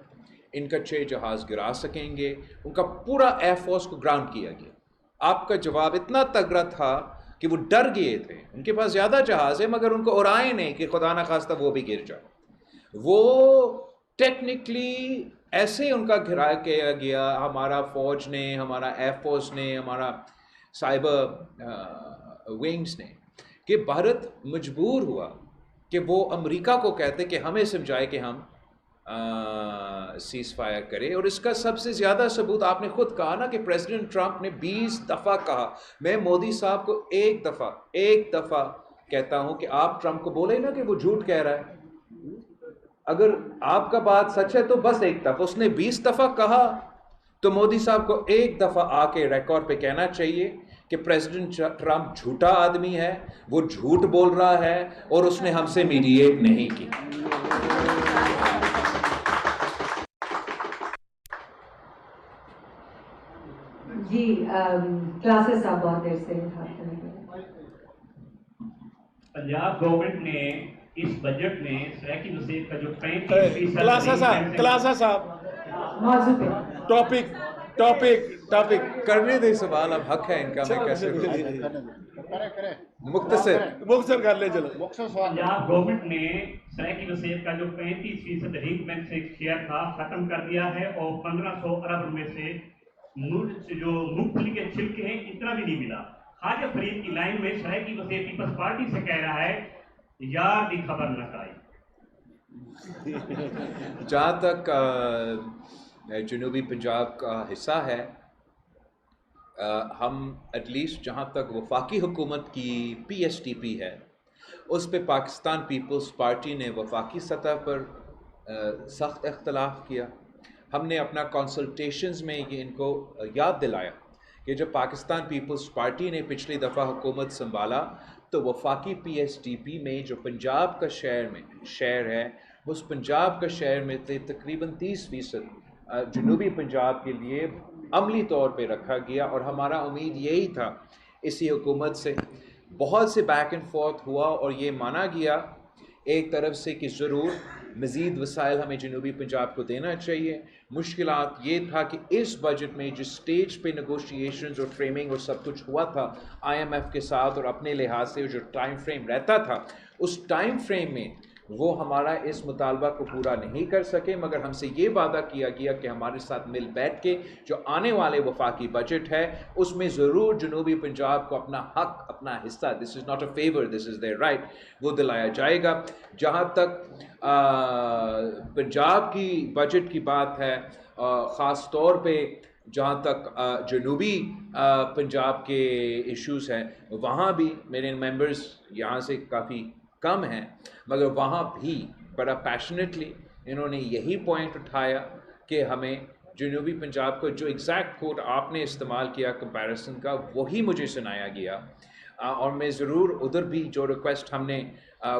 ان کا 6 جہاز گرا سکیں گے, ان کا پورا ایئر فورس کو گراؤنڈ کیا گیا. آپ کا جواب اتنا تگڑا تھا کہ وہ ڈر گئے تھے. ان کے پاس زیادہ جہاز ہیں مگر ان کو اڑائے نہیں کہ خدا نہ خواستہ وہ بھی گر جائے. وہ ٹیکنیکلی ایسے ان کا گھرا کیا گیا, ہمارا فوج نے, ہمارا ایئر فورس نے, ہمارا سائبر ونگز نے, کہ بھارت مجبور ہوا کہ وہ امریکہ کو کہتے کہ ہمیں سمجھائے کہ ہم سیز فائر کرے. اور اس کا سب سے زیادہ ثبوت آپ نے خود کہا نا کہ پریزیڈنٹ ٹرمپ نے 20 دفعہ کہا. میں مودی صاحب کو ایک دفعہ کہتا ہوں کہ آپ ٹرمپ کو بولے نا کہ وہ جھوٹ کہہ رہا ہے. اگر آپ کا بات سچ ہے تو بس ایک دفعہ, اس نے 20 دفعہ کہا تو مودی صاحب کو ایک دفعہ آ کے ریکارڈ پہ کہنا چاہیے کہ پریزیڈنٹ ٹرمپ جھوٹا آدمی ہے, وہ جھوٹ بول رہا ہے اور اس نے ہم سے میڈیٹ نہیں کی. جی کلاسز صاحب بہت دیر سے بات کریں گے. پنجاب گورنمنٹ نے اس بجٹ میں سرائیکی وسیع کا جو 35% کلاسا صاحب موضوع پہ ٹاپک کرنے دے سوال, اب حق ہے ان کا, میں کیسے مختصر کر لیں. چلو پنجاب گورنمنٹ نے سرائیکی وسیع کا جو 35% ریگمنٹ سے شیئر تھا ختم کر دیا ہے اور 1500 ارب روپے سے جو مونگ پھلی کے چھلکے ہیں اتنا بھی نہیں ملا. خواجہ فرید کی لائن میں سرائیکی وسیع پیپلز پارٹی سے کہہ رہا ہے یار دی خبر نہ کرائی. جہاں تک جنوبی پنجاب کا حصہ ہے, ہم ایٹ لیسٹ جہاں تک وفاقی حکومت کی پی ایس ٹی پی ہے اس پہ پاکستان پیپلز پارٹی نے وفاقی سطح پر سخت اختلاف کیا. ہم نے اپنا کنسلٹیشنز میں یہ ان کو یاد دلایا کہ جب پاکستان پیپلز پارٹی نے پچھلی دفعہ حکومت سنبھالا تو وفاقی پی ایس ٹی پی میں جو پنجاب کا شہر ہے اس پنجاب کا شہر میں تقریباً 30% جنوبی پنجاب کے لیے عملی طور پہ رکھا گیا. اور ہمارا امید یہی تھا اسی حکومت سے. بہت سے بیک اینڈ فورتھ ہوا اور یہ مانا گیا ایک طرف سے کہ ضرور مزید وسائل ہمیں جنوبی پنجاب کو دینا چاہیے. مشکلات یہ تھا کہ اس بجٹ میں جس سٹیج پہ نیگوشیشنز اور فریمنگ اور سب کچھ ہوا تھا آئی ایم ایف کے ساتھ اور اپنے لحاظ سے جو ٹائم فریم رہتا تھا اس ٹائم فریم میں وہ ہمارا اس مطالبہ کو پورا نہیں کر سکے. مگر ہم سے یہ وعدہ کیا گیا کہ ہمارے ساتھ مل بیٹھ کے جو آنے والے وفاقی بجٹ ہے اس میں ضرور جنوبی پنجاب کو اپنا حق, اپنا حصہ, this is not a favour, this is their right, وہ دلایا جائے گا. جہاں تک پنجاب کی بجٹ کی بات ہے, خاص طور پہ جہاں تک جنوبی پنجاب کے ایشوز ہیں وہاں بھی میرے ممبرز یہاں سے کافی کم ہیں مگر وہاں بھی بڑا پیشنیٹلی انہوں نے یہی پوائنٹ اٹھایا کہ ہمیں جنوبی پنجاب کو جو ایگزیکٹ کوڈ آپ نے استعمال کیا کمپیریسن کا وہی مجھے سنایا گیا. اور میں ضرور ادھر بھی جو ریکویسٹ ہم نے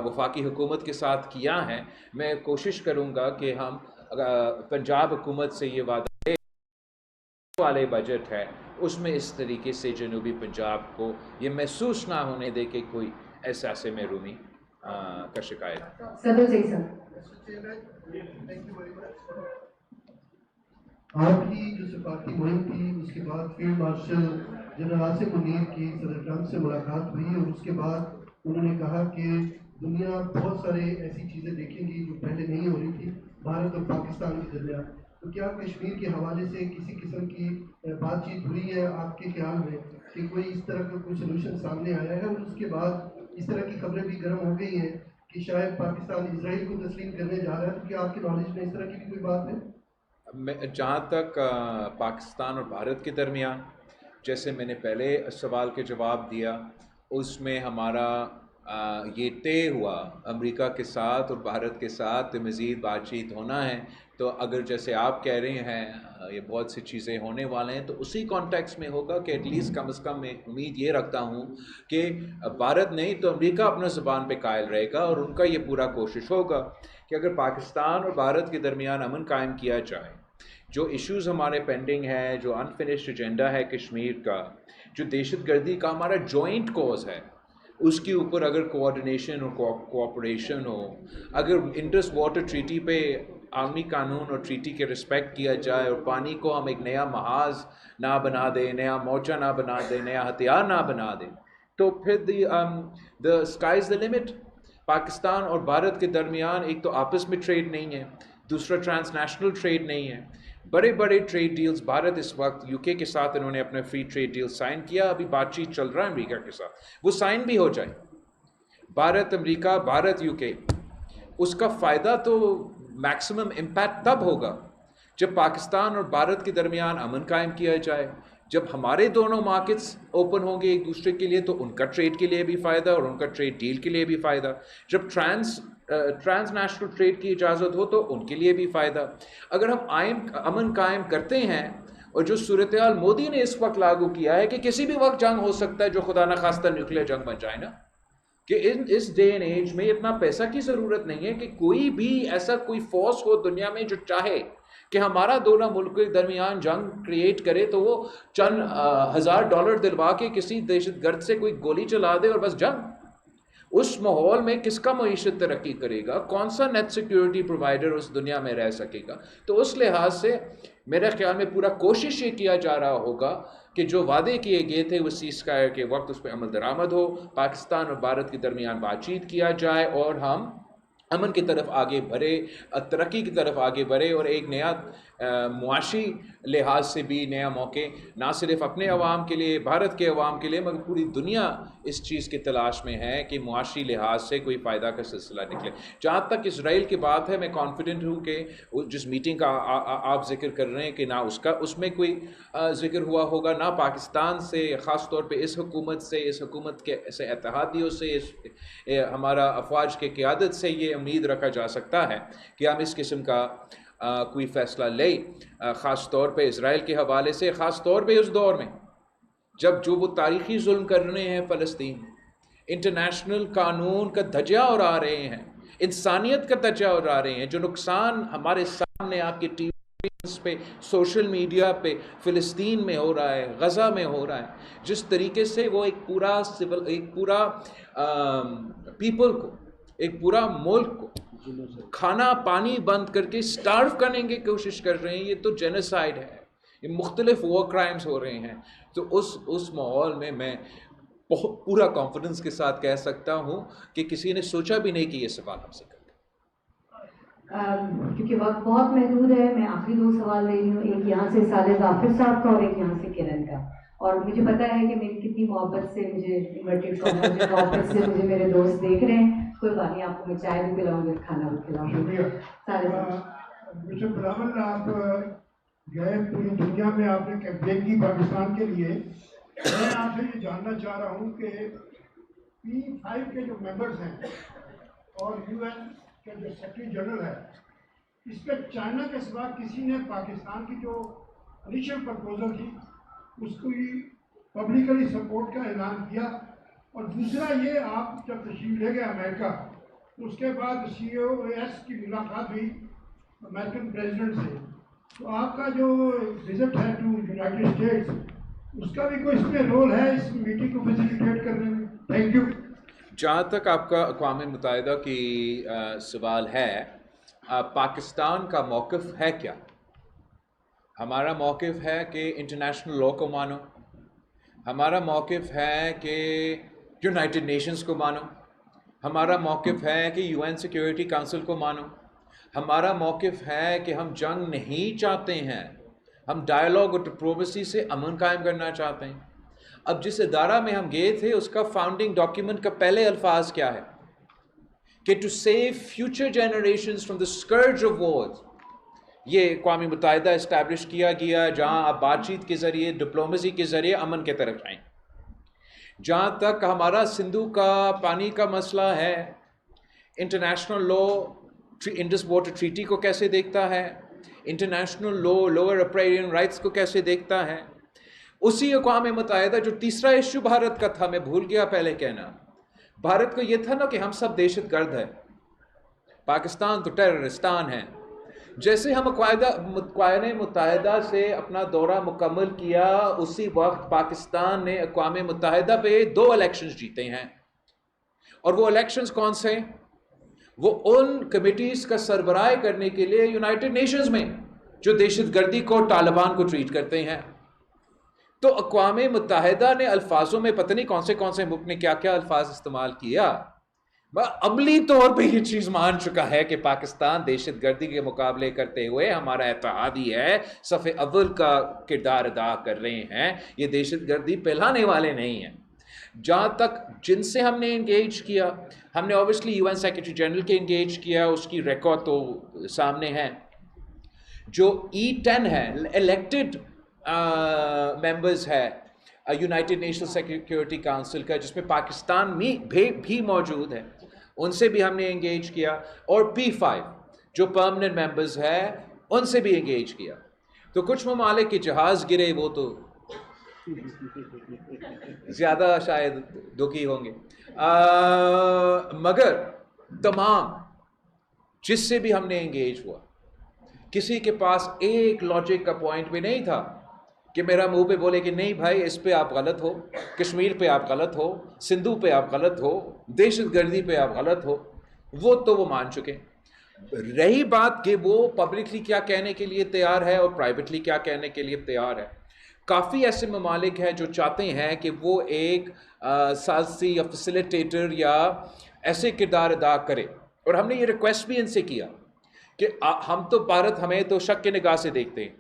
وفاقی حکومت کے ساتھ کیا ہے میں کوشش کروں گا کہ ہم پنجاب حکومت سے یہ وعدہ والے بجٹ ہے اس میں اس طریقے سے جنوبی پنجاب کو یہ محسوس نہ ہونے دے کہ کوئی احساس محرومی کا شکایت. آپ کی جو سفارتی مہم تھی اس کے بعد field marshal general Asim Munir کی صدر ٹرمپ سے ملاقات ہوئی اور اس کے بعد انہوں نے کہا کہ دنیا بہت سارے ایسی چیزیں دیکھیں گی جو پہلے نہیں ہو رہی تھی بھارت اور پاکستان کے درمیان. تو کیا کشمیر کے حوالے سے کسی قسم کی بات چیت ہوئی ہے آپ کے خیال میں کہ کوئی اس طرح کا کوئی سلوشن سامنے آیا ہے؟ اور اس کے بعد اس طرح کی خبریں بھی گرم ہو گئی ہیں کہ شاید پاکستان اسرائیل کو تسلیم کرنے جا رہا ہے. تو کیا آپ کی نالج میں اس طرح کی بھی کوئی بات ہے؟ جہاں تک پاکستان اور بھارت کے درمیان، جیسے میں نے پہلے سوال کے جواب دیا، اس میں ہمارا یہ طے ہوا امریکہ کے ساتھ اور بھارت کے ساتھ مزید بات چیت ہونا ہے. تو اگر جیسے آپ کہہ رہے ہیں یہ بہت سی چیزیں ہونے والے ہیں، تو اسی کانٹیکس میں ہوگا کہ ایٹ لیسٹ کم از کم میں امید یہ رکھتا ہوں کہ بھارت نہیں تو امریکہ اپنا زبان پہ قائل رہے گا، اور ان کا یہ پورا کوشش ہوگا کہ اگر پاکستان اور بھارت کے درمیان امن قائم کیا جائے، جو ایشوز ہمارے پینڈنگ ہے، جو انفنشڈ ایجنڈا ہے کشمیر کا، جو دہشت گردی کا ہمارا جوائنٹ کوز ہے، اس کے اوپر اگر کوآرڈینیشن اور کوآپریشن ہو، اگر انڈس واٹر ٹریٹی پہ عالمی قانون اور ٹریٹی کے رسپیکٹ کیا جائے، اور پانی کو ہم ایک نیا محاذ نہ بنا دیں، نیا موچا نہ بنا دیں، نیا ہتھیار نہ بنا دیں، تو پھر the sky is the limit. Pakistan اور بھارت کے درمیان ایک تو آپس میں ٹریڈ نہیں ہے، دوسرا ٹرانس نیشنل ٹریڈ نہیں ہے. بڑے بڑے ٹریڈ ڈیلز بھارت اس وقت یو کے کے ساتھ انہوں نے اپنے فری ٹریڈ ڈیل سائن کیا، ابھی بات چیت چل رہا ہے امریکہ کے ساتھ، وہ سائن بھی ہو جائے، بھارت امریکہ، بھارت یو کے، اس کا فائدہ تو میکسیمم امپیکٹ تب ہوگا جب پاکستان اور بھارت کے درمیان امن قائم کیا جائے، جب ہمارے دونوں مارکیٹس اوپن ہوں گے ایک دوسرے کے لیے، تو ان کا ٹریڈ کے لیے بھی فائدہ اور ان کا ٹریڈ ڈیل کے لیے بھی فائدہ. جب ٹرانس نیشنل ٹریڈ کی اجازت ہو تو ان کے لیے بھی فائدہ. اگر ہم امن قائم کرتے ہیں، اور جو صورتحال مودی نے اس وقت لاگو کیا ہے کہ کسی بھی وقت جنگ ہو سکتا ہے، جو خدا نخواستہ نیوکلیئر جنگ بن جائے نا، کہ اس ڈے اینڈ ایج میں اتنا پیسہ کی ضرورت نہیں ہے کہ کوئی بھی ایسا کوئی فورس ہو دنیا میں جو چاہے کہ ہمارا دونوں ملک کے درمیان جنگ کریٹ کرے، تو وہ چند $1000 دلوا کے کسی دہشت گرد سے کوئی گولی چلا دے اور بس جنگ. اس ماحول میں کس کا معیشت ترقی کرے گا، کون سا نیٹ سیکیورٹی پرووائڈر اس دنیا میں رہ سکے گا. تو اس لحاظ سے میرے خیال میں پورا کوشش یہ کیا جا رہا ہوگا کہ جو وعدے کیے گئے تھے وہ سیز فائر کے وقت اس پہ عمل درآمد ہو، پاکستان اور بھارت کے درمیان بات چیت کیا جائے، اور ہم امن کی طرف آگے بڑھے، ترقی کی طرف آگے بڑھے، اور ایک نیا معاشی لحاظ سے بھی نیا موقع نہ صرف اپنے عوام کے لیے، بھارت کے عوام کے لیے، مگر پوری دنیا اس چیز کی تلاش میں ہے کہ معاشی لحاظ سے کوئی فائدہ کا سلسلہ نکلے. جہاں تک اسرائیل کی بات ہے، میں کانفیڈنٹ ہوں کہ جس میٹنگ کا آپ ذکر کر رہے ہیں کہ نہ اس میں کوئی ذکر ہوا ہوگا، نہ پاکستان سے، خاص طور پہ اس حکومت کے ایسے اتحادیوں سے، ہمارا افواج کے قیادت سے یہ امید رکھا جا سکتا ہے کہ ہم اس قسم کا کوئی فیصلہ لیں، خاص طور پہ اسرائیل کے حوالے سے، خاص طور پہ اس دور میں جب جو وہ تاریخی ظلم کر رہے ہیں فلسطین، انٹرنیشنل قانون کا دھجا اڑا رہے ہیں، انسانیت کا دھجا اڑا رہے ہیں، جو نقصان ہمارے سامنے آپ کے ٹی وی پہ، سوشل میڈیا پہ فلسطین میں ہو رہا ہے، غزہ میں ہو رہا ہے، جس طریقے سے وہ ایک پورا پیپل کو، ایک پورا ملک کو کھانا پانی بند کر کے سٹارو کرنے کی کوشش کر رہے ہیں، یہ تو جینوسائیڈ ہے، یہ مختلف وار کرائمز ہو رہے ہیں. تو اس ماحول میں پورا کانفیڈنس کے ساتھ کہہ سکتا ہوں کہ کسی نے سوچا بھی نہیں کہ یہ سوال ہم سے کریں. کیونکہ وقت بہت محدود ہے، میں آخری 2 سوال لے رہی ہوں، ایک یہاں سے صالح ظافر صاحب کا اور ایک یہاں سے کرن کا. اور مجھے پتا ہے کہ میری کتنی محبت سے مجھے میرے دوست دیکھ رہے ہیں. کوئی بات نہیں، آپ کو میں چائے بھی پلاؤں گی، کھانا بھی پلاؤں گی. مسٹر بلاول، آپ گئے پوری دنیا میں، آپ نے کیمپین کی پاکستان کے لیے. میں آپ سے یہ جاننا چاہ رہا ہوں کہ P5 کے جو ممبرز ہیں اور UN کے جو سیکرٹری جنرل ہے، اس پہ چائنا کے سوا کسی نے پاکستان کی جو انیشل پرپوزل تھی اس کو پبلکلی سپورٹ کا اعلان کیا؟ اور دوسرا یہ، آپ جب تشریف لے گئے امریکہ، اس کے بعد COS کی ملاقات ہوئی امریکن پریزیڈنٹ سے، تو آپ کا جو وزٹ ہے ٹو یونائٹڈ اسٹیٹس، اس کا بھی کوئی اس میں رول ہے اس میٹنگ کو فیسیلیٹیٹ کرنے میں؟ Thank you. جہاں تک آپ کا اقوام متحدہ کی سوال ہے، پاکستان کا موقف ہے کیا؟ ہمارا موقف ہے کہ انٹرنیشنل لاء کو مانو، ہمارا موقف ہے کہ یونائٹڈ نیشنز کو مانو، ہمارا موقف ہے کہ UN سیکیورٹی کونسل کو مانو، ہمارا موقف ہے کہ ہم جنگ نہیں چاہتے ہیں، ہم ڈائیلاگ اور ڈپلومیسی سے امن قائم کرنا چاہتے ہیں. اب جس ادارہ میں ہم گئے تھے اس کا فاؤنڈنگ ڈاکیومنٹ کا پہلے الفاظ کیا ہے کہ to save future generations from the scourge of wars, یہ اقوام متحدہ اسٹیبلش کیا گیا جہاں آپ بات چیت کے ذریعے ڈپلومیسی کے ذریعے امن کی طرف جائیں. جہاں تک ہمارا سندھو کا پانی کا مسئلہ ہے، international law Indus water treaty کو کیسے دیکھتا ہے، انٹرنیشنل لا لوور اپریرین رائٹس کو کیسے دیکھتا ہے. اسی اقوام متحدہ جو تیسرا ایشو بھارت کا تھا، میں بھول گیا پہلے کہنا، بھارت کو یہ تھا نا کہ ہم سب دہشت گرد ہیں، پاکستان تو ٹیررستان ہے. جیسے ہم اقوام متحدہ سے اپنا دورہ مکمل کیا، اسی وقت پاکستان نے اقوام متحدہ پہ 2 الیکشنز جیتے ہیں. اور وہ الیکشنز کون سے؟ وہ ان کمیٹیز کا سربراہ کرنے کے لیے یونائٹڈ نیشنز میں جو دہشت گردی کو، طالبان کو ٹریٹ کرتے ہیں. تو اقوام متحدہ نے الفاظوں میں پتہ نہیں کون سے ملک نے کیا کیا الفاظ استعمال کیا، عملی طور پہ یہ چیز مان چکا ہے کہ پاکستان دہشت گردی کے مقابلے کرتے ہوئے ہمارا اتحادی ہے، صف اول کا کردار ادا کر رہے ہیں، یہ دہشت گردی پھیلانے والے نہیں ہیں. جہاں تک جن سے ہم نے انگیج کیا، ہم نے اوبیسلی UN سیکرٹری جنرل کے انگیج کیا، اس کی ریکارڈ تو سامنے ہے. جو E10 ہے، الیکٹڈ ممبرز ہے یونائٹڈ نیشنل سیکورٹی کاؤنسل کا، جس میں پاکستان بھی موجود ہے، ان سے بھی ہم نے انگیج کیا. اور P5 جو پرماننٹ ممبرز ہے، ان سے بھی انگیج کیا. تو کچھ ممالک کے جہاز گرے، وہ تو زیادہ شاید دکھی ہوں گے، مگر تمام جس سے بھی ہم نے انگیج ہوا، کسی کے پاس ایک لاجک کا پوائنٹ بھی نہیں تھا کہ میرا منہ پہ بولے کہ نہیں بھائی اس پہ آپ غلط ہو، کشمیر پہ آپ غلط ہو، سندھو پہ آپ غلط ہو، دہشت گردی پہ آپ غلط ہو. وہ مان چکے. رہی بات کہ وہ پبلکلی کیا کہنے کے لیے تیار ہے اور پرائیویٹلی کیا کہنے کے لیے تیار ہے. کافی ایسے ممالک ہیں جو چاہتے ہیں کہ وہ ایک سازی یا فیسیلیٹیٹر یا ایسے کردار ادا کرے، اور ہم نے یہ ریکویسٹ بھی ان سے کیا کہ ہم تو بھارت ہمیں تو شک کی نگاہ سے دیکھتے ہیں.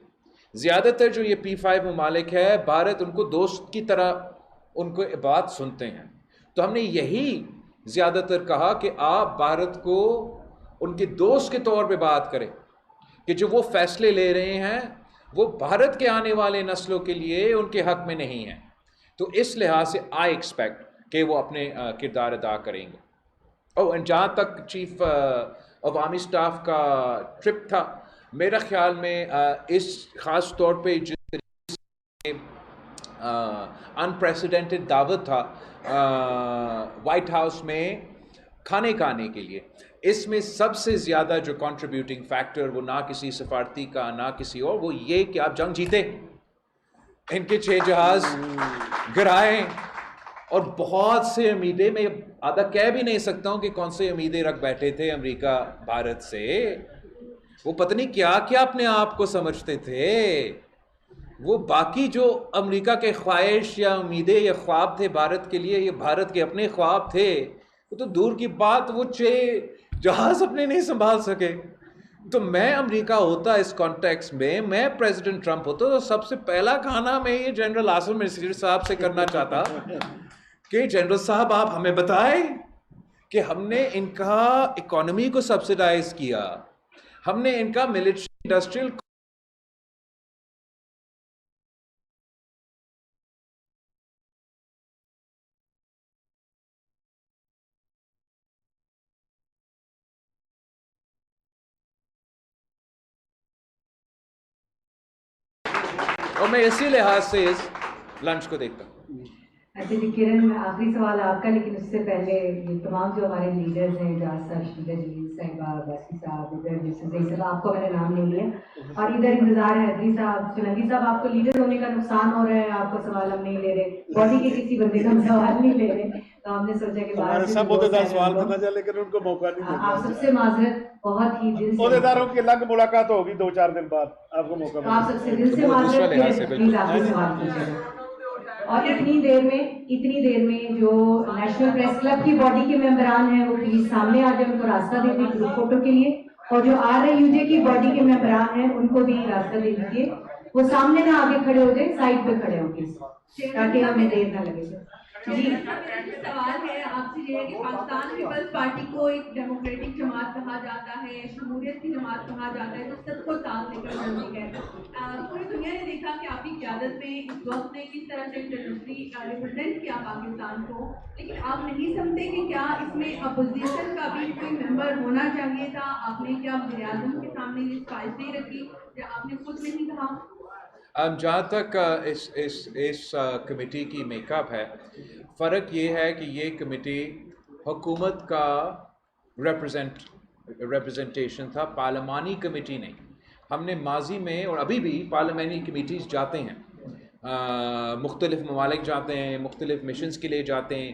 زیادہ تر جو یہ P5 ممالک ہے، بھارت ان کو دوست کی طرح ان کو بات سنتے ہیں. تو ہم نے یہی زیادہ تر کہا کہ آپ بھارت کو ان کے دوست کے طور پہ بات کریں کہ جو وہ فیصلے لے رہے ہیں وہ بھارت کے آنے والے نسلوں کے لیے ان کے حق میں نہیں ہیں. تو اس لحاظ سے آئی ایکسپیکٹ کہ وہ اپنے کردار ادا کریں گے. اور جہاں تک چیف عوامی سٹاف کا ٹرپ تھا، میرا خیال میں اس خاص طور پہ جس طریقے سے انپریسیڈنٹڈ دعوت تھا وائٹ ہاؤس میں کھانے کے لیے، اس میں سب سے زیادہ جو کنٹریبیوٹنگ فیکٹر وہ نہ کسی سفارتی کا نہ کسی اور، وہ یہ کہ آپ جنگ جیتے، ان کے 6 جہاز گرائے، اور بہت سے امیدیں، میں آدھا کہہ بھی نہیں سکتا ہوں کہ کون سے امیدیں رکھ بیٹھے تھے امریکہ بھارت سے. وہ پتہ نہیں کیا کیا اپنے آپ کو سمجھتے تھے. وہ باقی جو امریکہ کے خواہش یا امیدیں یا خواب تھے بھارت کے لیے، یہ بھارت کے اپنے خواب تھے. وہ تو دور کی بات، وہ 6 جہاز اپنے نہیں سنبھال سکے. تو میں امریکہ ہوتا اس کانٹیکس میں پریزیڈنٹ ٹرمپ ہوتا تو سب سے پہلا کھانا میں یہ جنرل عاصم منصور صاحب سے کرنا چاہتا کہ جنرل صاحب آپ ہمیں بتائیں کہ ہم نے ان کا اکانومی کو سبسیڈائز کیا، ہم نے ان کا ملٹری انڈسٹریل اور میں اسی لحاظ سے اس لنچ کو دیکھتا ہوں. اچھا جی کرن، آخری سوال آپ کا، لیکن اس سے پہلے یہ تمام جو ہمارے لیڈرز ہیں، جاز صاحب، شیلا جی صاحبہ، باسی صاحب، ادھر زئی صاحب، آپ کو میں نے نام نہیں لیا، اور ادھر انتظار ہے حیدری صاحب، سنندی صاحب، آپ کو لیڈر ہونے کا نقصان ہو رہا ہے، آپ کا سوال ہم نہیں لے رہے، باڈی کے کسی بندے کا ہم سوال نہیں لے رہے، تو ہم نے سوچا کہ ہمارے سب عہدیدار سوال کرنا چاہے لیکن ان کو موقع نہیں ملتا. آپ سب سے معذرت، بہت ہی دل سے عہدیداروں کی الگ ملاقات ہوگی 2-4 دن بعد، آپ کو موقع آپ سب سے دل سے معذرت، پلیز آپ سے سوال کیجیے گا. اور اتنی دیر میں جو نیشنل پریس کلب کی باڈی کے ممبران ہیں وہ پلیز سامنے آ جائیں، ان کو راستہ دے دیں گروپ فوٹو کے لیے، اور جو RIUJ کی باڈی کے ممبران ہیں ان کو بھی راستہ دے دیجیے، وہ سامنے نہ آگے کھڑے ہو جائیں، سائڈ پہ کھڑے ہوں گے تاکہ ہمیں دیر نہ لگے. سوال ہے آپ سے یہ ہے کہ پاکستان پیپلز پارٹی کو ایک ڈیموکریٹک جماعت کہا جاتا ہے، جمہوریت کی جماعت کہا جاتا ہے، تو سب کو ساتھ لے کر چلتی ہے. پوری دنیا نے دیکھا کہ آپ کی قیادت میں اس وقت نے کس طرح سے انٹرنیشنلی ریپرزینٹ کیا پاکستان کو، لیکن آپ نہیں سمجھتے کہ کیا اس میں اپوزیشن کا بھی کوئی ممبر ہونا چاہیے تھا؟ آپ نے کیا وزیر اعظم کے سامنے یہ خواہش نہیں رکھی یا آپ نے خود نہیں کہا؟ جہاں تک اس کمیٹی کی میک اپ ہے، فرق یہ ہے کہ یہ کمیٹی حکومت کا ریپرزنٹیشن تھا، پارلیمانی کمیٹی نہیں. ہم نے ماضی میں اور ابھی بھی پارلیمانی کمیٹیز جاتے ہیں، مختلف ممالک جاتے ہیں، مختلف مشنز کے لیے جاتے ہیں،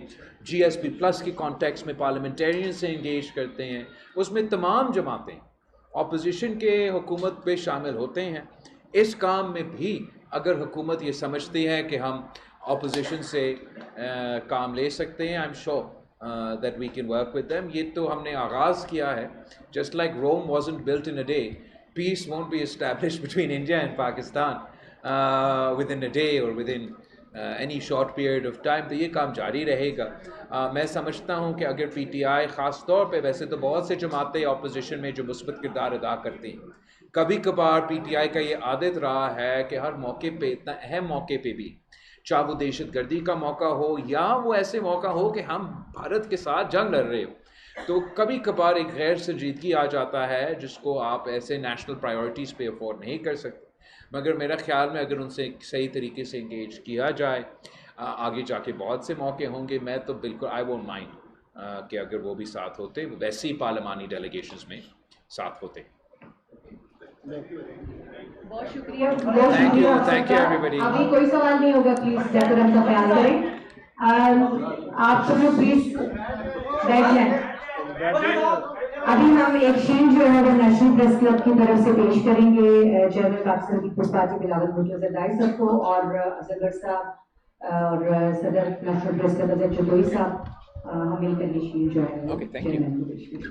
GSP+ کے کانٹیکس میں پارلیمنٹیرین سے انگیج کرتے ہیں. اس میں تمام جماعتیں اپوزیشن کے حکومت پہ شامل ہوتے ہیں. اس کام میں بھی اگر حکومت یہ سمجھتی ہے کہ ہم اپوزیشن سے کام لے سکتے ہیں، I am sure that we can work with them. یہ تو ہم نے آغاز کیا ہے. Just like Rome wasn't built in a day, peace won't be established between India and Pakistan within a day اور within any short period of time. تو یہ کام جاری رہے گا. میں سمجھتا ہوں کہ اگر PTI خاص طور پہ، ویسے تو بہت سے جماعتیں اپوزیشن میں جو مثبت کردار ادا کرتی ہیں، کبھی کبھار PTI کا یہ عادت رہا ہے کہ ہر موقع پہ، اتنا اہم موقع پہ بھی، چاہے وہ دہشت گردی کا موقع ہو یا وہ ایسے موقع ہو کہ ہم بھارت کے ساتھ جنگ لڑ رہے ہو، تو کبھی کبھار ایک غیر سنجیدگی آ جاتا ہے جس کو آپ ایسے نیشنل پرائیورٹیز پہ افورڈ نہیں کر سکتے. مگر میرا خیال میں اگر ان سے صحیح طریقے سے انگیج کیا جائے، آگے جا کے بہت سے موقع ہوں گے. میں تو بالکل آئی وونٹ مائنڈ کہ اگر وہ بھی ساتھ ہوتے، وہ ویسی پارلیمانی ڈیلیگیشنز میں ساتھ ہوتے. بہت شکریہ. Thank you everybody. ابھی کوئی سوال نہیں ہوگا، پلیز ڈیکورم کا خیال کریں. آپ سب لوگ پلیز بیٹھ جائیں. ابھی ہم ایکسچینج جو ہے وہ نیشنل پریس کلب کی طرف سے پیش کریں گے chairman Pakistan Peoples Party Bilawal Bhutto Zardari صاحب کو، اور اصغر صاحب اور صدر National Press Club Azhar Chaudhry صاحب. ہم مل کر یہ شیل جو ہے چیئرمین کو پیش کریں.